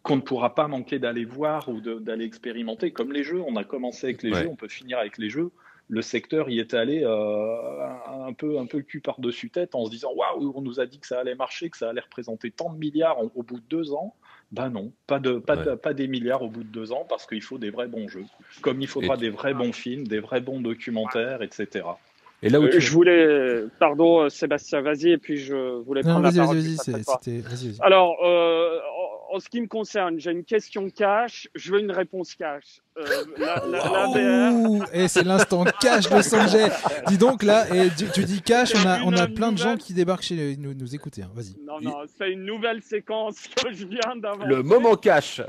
qu'on ne pourra pas manquer d'aller voir ou d'aller expérimenter, comme les jeux? On a commencé avec les jeux, on peut finir avec les jeux. Le secteur y est allé un peu le cul par-dessus tête en se disant waouh, on nous a dit que ça allait marcher, que ça allait représenter tant de milliards au bout de 2 ans. Non, pas des milliards au bout de 2 ans, parce qu'il faut des vrais bons jeux, comme il faudra des vrais bons films, des vrais bons documentaires, etc. Et là où je voulais, pardon Sébastien, vas-y, et puis je voulais prendre la parole. Vas-y. Alors, en ce qui me concerne, j'ai une question cash, je veux une réponse cash. La VR... Et c'est l'instant cash de Sanjay. Dis donc là, et tu dis cash, on a plein de gens qui débarquent chez nous écouter. Hein. Vas-y. Non, c'est une nouvelle séquence que je viens d'avoir. Le moment cash.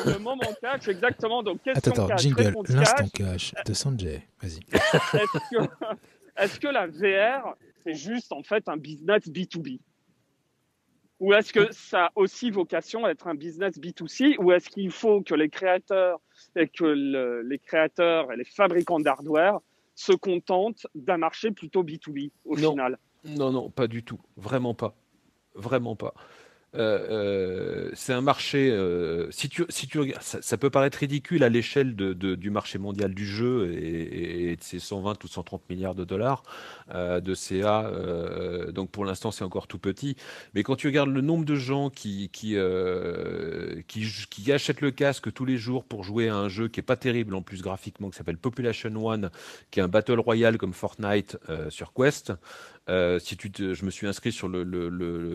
Le moment cash, exactement. Donc question cash. Jingle, l'instant cash de Sanjay. Vas-y. Est-ce que la VR, c'est juste en fait un business B2B? Ou est-ce que ça a aussi vocation à être un business B2C? Ou est-ce qu'il faut que les créateurs et les fabricants d'hardware se contentent d'un marché plutôt B2B au final? Non, pas du tout. Vraiment pas. C'est un marché. Si tu regardes, ça peut paraître ridicule à l'échelle du marché mondial du jeu et de ses 120 ou 130 milliards de dollars de CA. Donc pour l'instant, c'est encore tout petit. Mais quand tu regardes le nombre de gens qui achètent le casque tous les jours pour jouer à un jeu qui est pas terrible en plus graphiquement, qui s'appelle Population One, qui est un battle royale comme Fortnite sur Quest. Je me suis inscrit sur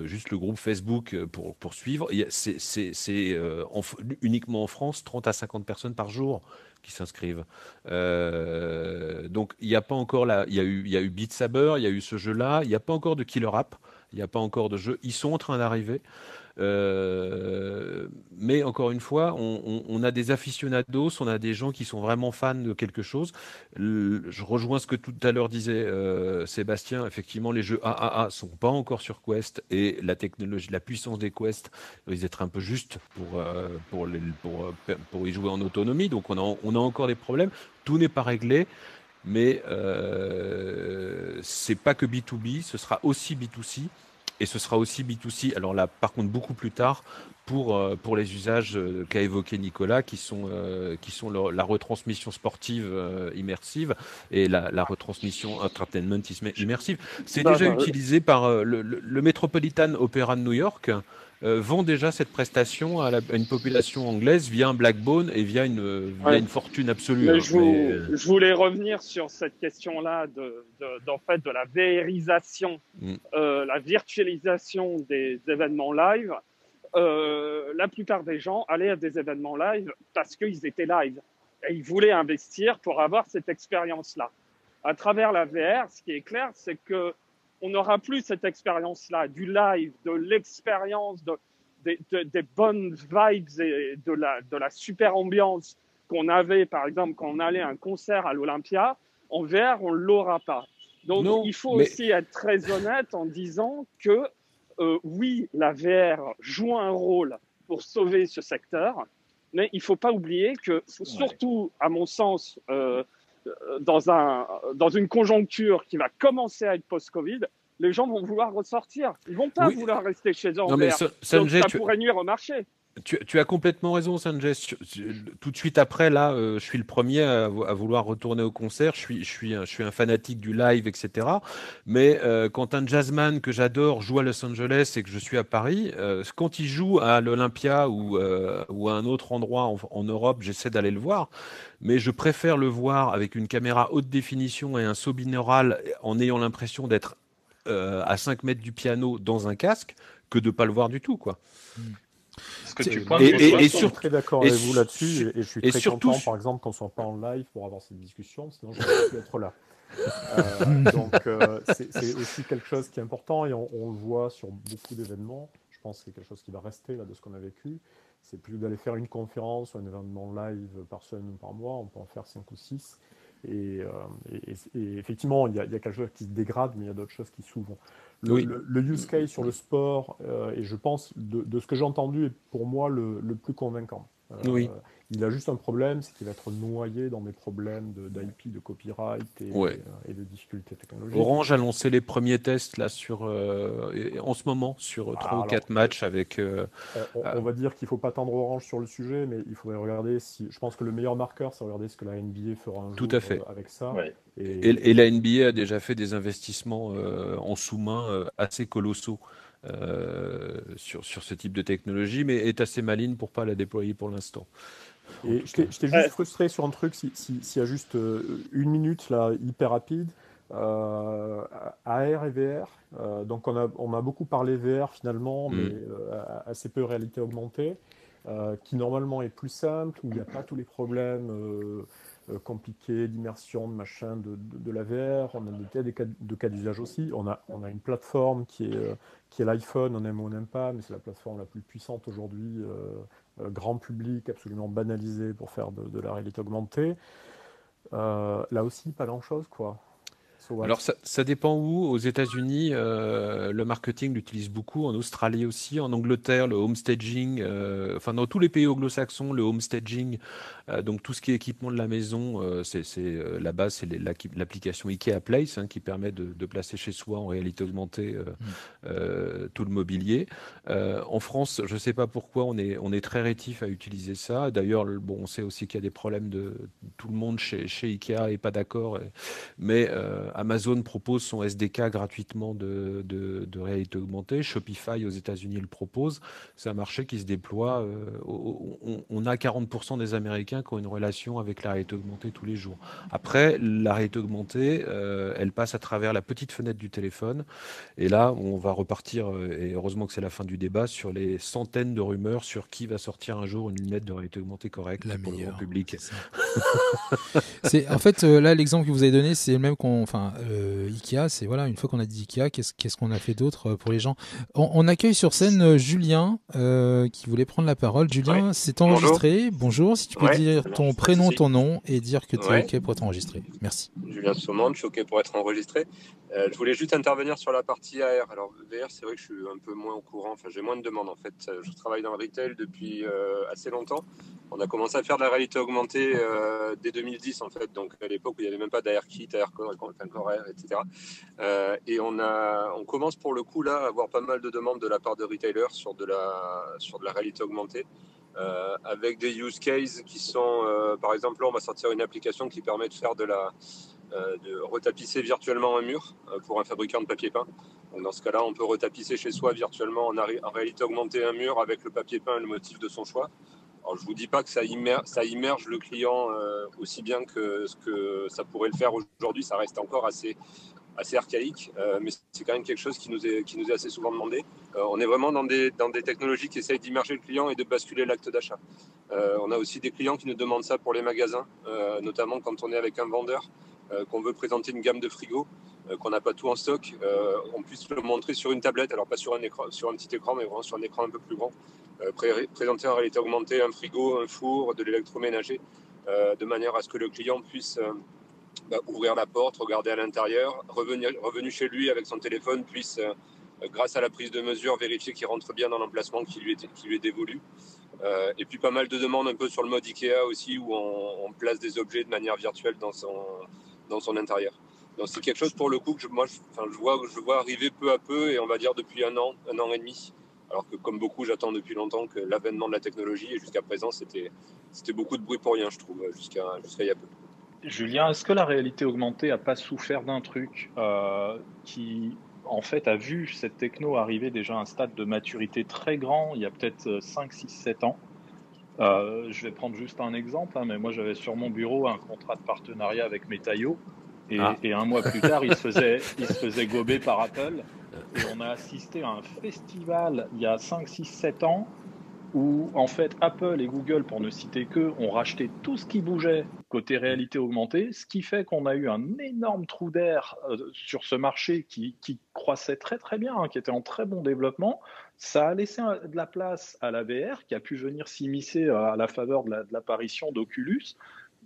juste le groupe Facebook pour suivre. C'est uniquement en France 30 à 50 personnes par jour qui s'inscrivent. Donc il n'y a pas encore il y a eu Beat Saber, il y a eu ce jeu-là, il n'y a pas encore de Killer App, il n'y a pas encore de jeu. Ils sont en train d'arriver. Mais encore une fois, on a des aficionados, on a des gens qui sont vraiment fans de quelque chose. Je rejoins ce que tout à l'heure disait Sébastien. Effectivement, les jeux AAA sont pas encore sur Quest et la technologie, la puissance des Quest, ils être un peu juste pour y jouer en autonomie. Donc on a encore des problèmes. Tout n'est pas réglé. Mais c'est pas que B2B, ce sera aussi B2C. Et ce sera aussi B2C, alors là, par contre, beaucoup plus tard, pour les usages qu'a évoqué Nicolas, qui sont la retransmission sportive immersive et la retransmission entertainment immersive. C'est déjà utilisé par le Metropolitan Opera de New York. Vend déjà cette prestation à une population anglaise via un Blackbone et via une fortune absolue. Mais je voulais revenir sur cette question-là de la vérisation, la virtualisation des événements live. La plupart des gens allaient à des événements live parce qu'ils étaient live et ils voulaient investir pour avoir cette expérience-là. À travers la VR, ce qui est clair, c'est que on n'aura plus cette expérience-là, du live, de l'expérience, des bonnes vibes et de la super ambiance qu'on avait, par exemple, quand on allait à un concert à l'Olympia. En VR, on ne l'aura pas. Donc, il faut aussi être très honnête en disant que, oui, la VR joue un rôle pour sauver ce secteur, mais il ne faut pas oublier que, surtout, à mon sens, dans une conjoncture qui va commencer à être post-Covid, les gens vont vouloir ressortir. Ils ne vont pas vouloir rester chez eux en VR. Donc ça pourrait nuire au marché. Tu as complètement raison, Sanjay. Tout de suite après, là, je suis le premier à vouloir retourner au concert. Je suis un fanatique du live, etc. Mais quand un jazzman que j'adore joue à Los Angeles et que je suis à Paris, quand il joue à l'Olympia ou à un autre endroit en Europe, j'essaie d'aller le voir. Mais je préfère le voir avec une caméra haute définition et un saut binaural en ayant l'impression d'être à 5 mètres du piano dans un casque que de pas le voir du tout, quoi. Ce que C'est- tu pointes Et, du et, doigt et Je sur suis sur, très d'accord et, avec vous là-dessus su- et je suis et très surtout, content, par exemple, qu'on ne soit pas en live pour avoir cette discussion, sinon je n'aurais pu être là. Donc, c'est aussi quelque chose qui est important et on le voit sur beaucoup d'événements. Je pense que c'est quelque chose qui va rester là, de ce qu'on a vécu. C'est plus d'aller faire une conférence ou un événement live par semaine ou par mois, on peut en faire 5 ou 6. Et effectivement, il y a quelque chose qui se dégrade, mais il y a d'autres choses qui s'ouvrent. oui, Le use case sur le sport, et je pense, de ce que j'ai entendu, est pour moi le plus convaincant. oui, Il a juste un problème, c'est qu'il va être noyé dans des problèmes d'IP, de copyright ouais. et de difficultés technologiques. Orange a lancé les premiers tests là en ce moment sur 3 ou Alors, 4 matchs avec. on va dire qu'il ne faut pas tendre Orange sur le sujet, mais il faudrait regarder si. Je pense que le meilleur marqueur, c'est regarder ce que la NBA fera un Tout jour à fait. avec ça. Ouais. Et la NBA a déjà fait des investissements en sous-main assez colossaux sur ce type de technologie, mais est assez maligne pour pas la déployer pour l'instant. En Et tout cas. j'étais juste Ouais. frustré sur un truc, s'il y a juste une minute là, hyper rapide. AR et VR. Donc on a beaucoup parlé VR finalement, mais Mm. assez peu réalité augmentée, qui normalement est plus simple, où il n'y a pas tous les problèmes compliqués d'immersion, de machin, de la VR. On a des cas d'usage aussi. On a une plateforme qui est l'iPhone, on aime ou on n'aime pas, mais c'est la plateforme la plus puissante aujourd'hui, grand public, absolument banalisée pour faire de la réalité augmentée. Là aussi, pas grand-chose, quoi. So what? Alors ça dépend où. Aux États-Unis, le marketing l'utilise beaucoup. En Australie aussi, en Angleterre, le home staging. Enfin, dans tous les pays anglo-saxons, le home staging. Donc tout ce qui est équipement de la maison, la base, c'est l'application IKEA Place qui permet de placer chez soi en réalité augmentée tout le mobilier. En France, je ne sais pas pourquoi on est très rétif à utiliser ça. D'ailleurs, bon, on sait aussi qu'il y a des problèmes de tout le monde chez IKEA est pas d'accord. Mais Amazon propose son SDK gratuitement de réalité augmentée. Shopify aux États-Unis le propose. C'est un marché qui se déploie. On a 40% des Américains qui ont une relation avec la réalité augmentée tous les jours. Après, la réalité augmentée, elle passe à travers la petite fenêtre du téléphone. Et là, on va repartir, et heureusement que c'est la fin du débat, sur les centaines de rumeurs sur qui va sortir un jour une lunette de réalité augmentée correcte La pour le grand meilleure. public. C'est ça. En fait, là, l'exemple que vous avez donné, c'est le même Ikea, c'est voilà, une fois qu'on a dit Ikea, qu'est-ce qu'on a fait d'autre pour les gens? On accueille sur scène Julien, qui voulait prendre la parole. Julien, Ouais. c'est enregistré. Bonjour, si tu peux Ouais, dire ça marche, ton pas de prénom, souci. ton nom et dire que tu es Ouais. OK pour être enregistré. Merci. Julien Saumon, je suis OK pour être enregistré. Je voulais juste intervenir sur la partie AR. Alors, VR, c'est vrai que je suis un peu moins au courant. Enfin, j'ai moins de demandes en fait. Je travaille dans le retail depuis assez longtemps. On a commencé à faire de la réalité augmentée dès 2010 en fait. Donc, à l'époque où il n'y avait même pas d'ARKit, ARCore, etc. Et on commence pour le coup là à avoir pas mal de demandes de la part de retailers sur de la réalité augmentée. Avec des use cases qui sont, par exemple, là, on va sortir une application qui permet de faire de retapisser virtuellement un mur pour un fabricant de papier peint. Donc, dans ce cas-là, on peut retapisser chez soi virtuellement en réalité augmentée un mur avec le papier peint et le motif de son choix. Alors, je ne vous dis pas que ça immerge le client aussi bien que ce que ça pourrait le faire aujourd'hui. Ça reste encore assez archaïque, mais c'est quand même quelque chose qui nous est assez souvent demandé. On est vraiment dans des technologies qui essayent d'immerger le client et de basculer l'acte d'achat. On a aussi des clients qui nous demandent ça pour les magasins, notamment quand on est avec un vendeur, qu'on veut présenter une gamme de frigos, qu'on n'a pas tout en stock, on puisse le montrer sur une tablette, alors pas sur un petit écran, mais vraiment sur un écran un peu plus grand. Présenter en réalité augmentée un frigo, un four, de l'électroménager, de manière à ce que le client puisse ouvrir la porte, regarder à l'intérieur, revenu chez lui avec son téléphone, puisse, grâce à la prise de mesure, vérifier qu'il rentre bien dans l'emplacement qui lui est dévolu. Et puis pas mal de demandes un peu sur le mode Ikea aussi, où on place des objets de manière virtuelle dans son intérieur. Donc c'est quelque chose pour le coup que je vois arriver peu à peu, et on va dire depuis un an et demi, Alors que comme beaucoup, j'attends depuis longtemps que l'avènement de la technologie, et jusqu'à présent, c'était beaucoup de bruit pour rien, je trouve, jusqu'à il y a peu. Julien, est-ce que la réalité augmentée n'a pas souffert d'un truc qui, en fait, a vu cette techno arriver déjà à un stade de maturité très grand, il y a peut-être 5, 6, 7 ans. Je vais prendre juste un exemple, mais moi j'avais sur mon bureau un contrat de partenariat avec Metaio, et un mois plus tard, il se faisait gober par Apple, et on a assisté à un festival il y a 5, 6, 7 ans, où en fait Apple et Google, pour ne citer qu'eux, ont racheté tout ce qui bougeait côté réalité augmentée, ce qui fait qu'on a eu un énorme trou d'air sur ce marché qui croissait très très bien, qui était en très bon développement. Ça a laissé de la place à la VR qui a pu venir s'immiscer à la faveur de l'apparition d'Oculus.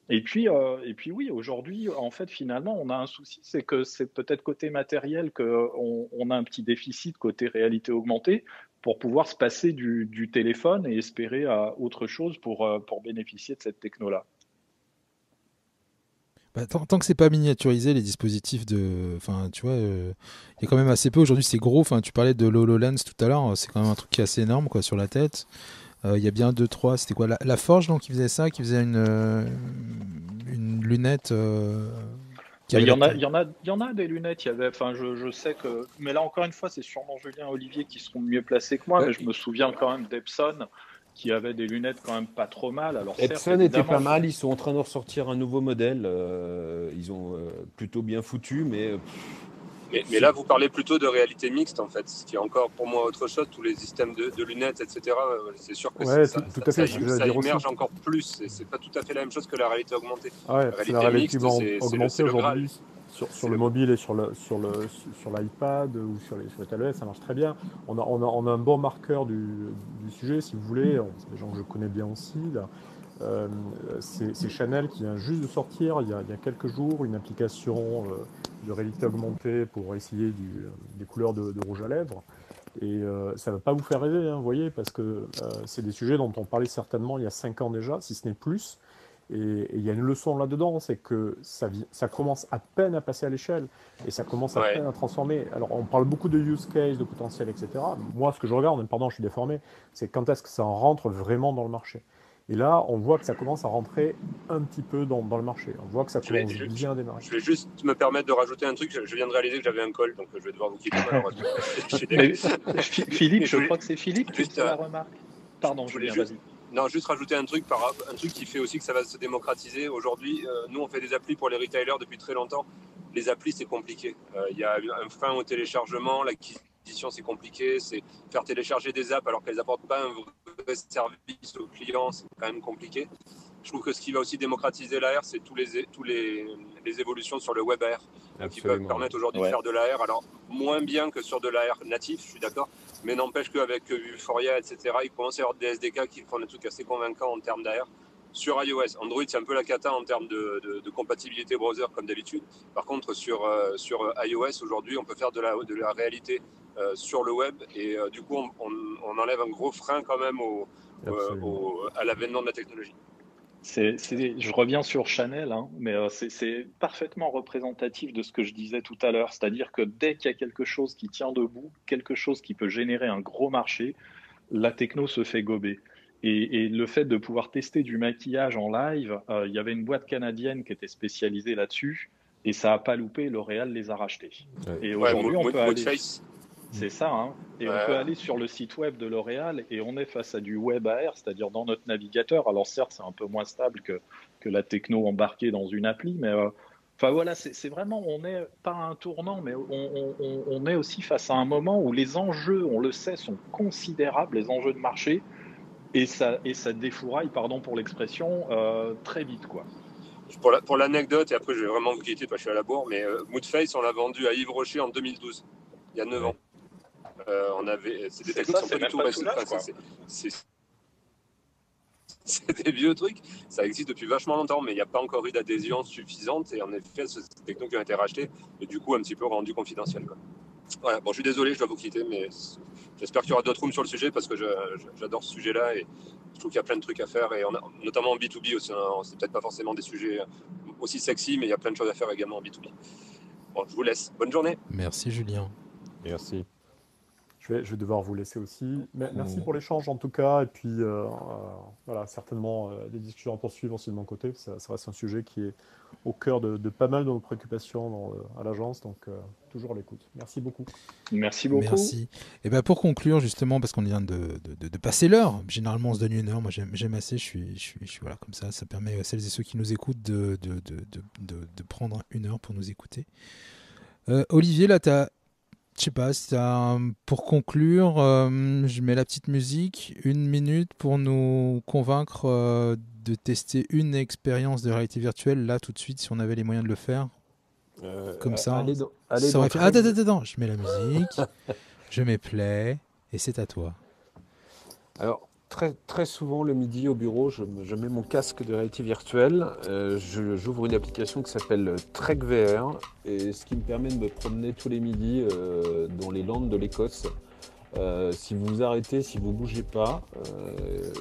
Et puis oui, aujourd'hui, en fait, finalement, on a un souci, c'est que c'est peut-être côté matériel qu'on a un petit déficit côté réalité augmentée pour pouvoir se passer du téléphone et espérer à autre chose pour bénéficier de cette techno-là. Bah, tant que c'est pas miniaturisé, les dispositifs de. Enfin, tu vois, il y a quand même assez peu. Aujourd'hui, c'est gros. Enfin, tu parlais de l'HoloLens tout à l'heure. C'est quand même un truc qui est assez énorme, quoi, sur la tête. Il y a bien 2-3. C'était quoi la Forge, donc, qui faisait ça, qui faisait une lunette. Il y en a des lunettes. Il y avait, enfin, je sais que, mais là encore une fois, c'est sûrement Julien et Olivier qui seront mieux placés que moi. Mais je me souviens quand même d'Epson qui avait des lunettes quand même pas trop mal. Alors Epson était pas mal. Ils sont en train de ressortir un nouveau modèle. Ils ont plutôt bien foutu, mais. Mais là, vous parlez plutôt de réalité mixte, en fait, ce qui est encore pour moi autre chose. Tous les systèmes de lunettes, etc., c'est sûr que ça émerge encore plus. C'est pas tout à fait la même chose que la réalité augmentée. Ouais, la réalité augmentée aujourd'hui, sur le mobile et sur l'iPad ou sur les tablettes, ça marche très bien. On a un bon marqueur du sujet, si vous voulez. C'est des gens que je connais bien aussi, là. C'est Chanel qui vient juste de sortir il y a quelques jours une application de réalité augmentée pour essayer des couleurs de rouge à lèvres, et ça ne va pas vous faire rêver, hein, vous voyez, parce que c'est des sujets dont on parlait certainement il y a 5 ans déjà, si ce n'est plus, et il y a une leçon là-dedans, c'est que ça commence à peine à passer à l'échelle, et ça commence à peine à transformer. Alors on parle beaucoup de use case, de potentiel, etc. Moi, ce que je regarde, pardon, je suis déformé, c'est quand est-ce que ça rentre vraiment dans le marché. Et là, on voit que ça commence à rentrer un petit peu dans le marché. On voit que ça commence bien à démarrer. Je vais juste me permettre de rajouter un truc. Je viens de réaliser que j'avais un call, donc je vais devoir vous quitter. Philippe, je crois que c'est Philippe qui fait la remarque. Pardon, Julien, vas-y. Non, juste rajouter un truc qui fait aussi que ça va se démocratiser. Aujourd'hui, nous, on fait des applis pour les retailers depuis très longtemps. Les applis, c'est compliqué. Il y a un frein au téléchargement, l'acquisition, c'est compliqué. C'est faire télécharger des apps alors qu'elles n'apportent pas un vrai service aux clients, c'est quand même compliqué. Je trouve que ce qui va aussi démocratiser l'AR, c'est tous les évolutions sur le web AR qui peuvent permettre aujourd'hui de faire de l'AR. Alors, moins bien que sur de l'AR natif, je suis d'accord, mais n'empêche qu'avec Vuforia, etc., il commence à y avoir des SDK qui font des trucs assez convaincants en termes d'AR. Sur iOS, Android, c'est un peu la cata en termes de compatibilité browser comme d'habitude. Par contre, sur iOS, aujourd'hui, on peut faire de la réalité sur le web, et du coup, on enlève un gros frein quand même à l'avènement de la technologie. Je reviens sur Chanel, mais c'est parfaitement représentatif de ce que je disais tout à l'heure. C'est-à-dire que dès qu'il y a quelque chose qui tient debout, quelque chose qui peut générer un gros marché, la techno se fait gober. Et le fait de pouvoir tester du maquillage en live, il y avait une boîte canadienne qui était spécialisée là-dessus, et ça n'a pas loupé, L'Oréal les a rachetés. Et aujourd'hui, on peut aller... C'est ça, et on peut aller sur le site web de L'Oréal et on est face à du web AR, c'est-à-dire dans notre navigateur. Alors certes, c'est un peu moins stable que la techno embarquée dans une appli, mais enfin voilà, c'est vraiment, on n'est pas à un tournant, mais on est aussi face à un moment où les enjeux, on le sait, sont considérables, les enjeux de marché, et ça défouraille, pardon pour l'expression, très vite, quoi. Pour l'anecdote, et après je vais vraiment vous quitter parce que je suis à la bourre, mais Moodface, on l'a vendu à Yves Rocher en 2012, il y a 9 ans. C'est des techniques qui sont pas du tout récentes. C'est des vieux trucs. Ça existe depuis vachement longtemps, mais il n'y a pas encore eu d'adhésion suffisante. Et en effet, c'est des techniques qui ont été rachetées et du coup un petit peu rendues confidentielles. Voilà. Bon, je suis désolé, je dois vous quitter, mais j'espère qu'il y aura d'autres rooms sur le sujet parce que j'adore ce sujet-là et je trouve qu'il y a plein de trucs à faire, et notamment en B2B aussi. C'est peut-être pas forcément des sujets aussi sexy, mais il y a plein de choses à faire également en B2B. Bon, je vous laisse. Bonne journée. Merci Julien. Merci. Je vais devoir vous laisser aussi. Merci pour l'échange en tout cas. Et puis voilà, certainement des discussions à poursuivre aussi de mon côté. Ça reste un sujet qui est au cœur de pas mal de nos préoccupations à l'agence. Donc toujours à l'écoute. Merci beaucoup. Merci beaucoup. Merci. Et ben pour conclure, justement, parce qu'on vient de passer l'heure, généralement on se donne une heure, moi j'aime assez, je suis voilà, comme ça permet à celles et ceux qui nous écoutent de prendre une heure pour nous écouter. Olivier, là, je sais pas, pour conclure, je mets la petite musique, 1 minute pour nous convaincre de tester une expérience de réalité virtuelle, là, tout de suite, si on avait les moyens de le faire. Comme ça. Attends, je mets la musique, je mets play, et c'est à toi. Alors, très souvent le midi au bureau, je mets mon casque de réalité virtuelle, j'ouvre une application qui s'appelle Trek VR, et ce qui me permet de me promener tous les midis dans les landes de l'Écosse. Si vous vous arrêtez, si vous ne bougez pas,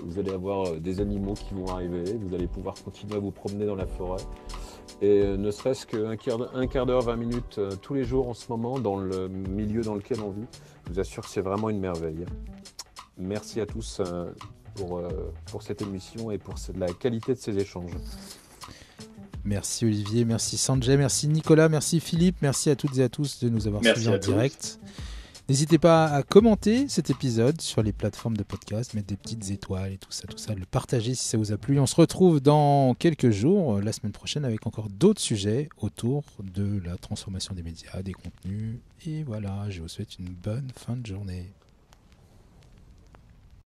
vous allez avoir des animaux qui vont arriver, vous allez pouvoir continuer à vous promener dans la forêt. Et ne serait-ce qu'un quart d'heure, 20 minutes tous les jours en ce moment, dans le milieu dans lequel on vit, je vous assure que c'est vraiment une merveille. Merci à tous pour cette émission et pour la qualité de ces échanges. Merci Olivier, merci Sanjay, merci Nicolas, merci Philippe, merci à toutes et à tous de nous avoir suivis en direct. N'hésitez pas à commenter cet épisode sur les plateformes de podcast, mettre des petites étoiles et tout ça, le partager si ça vous a plu. On se retrouve dans quelques jours, la semaine prochaine, avec encore d'autres sujets autour de la transformation des médias, des contenus. Et voilà, je vous souhaite une bonne fin de journée.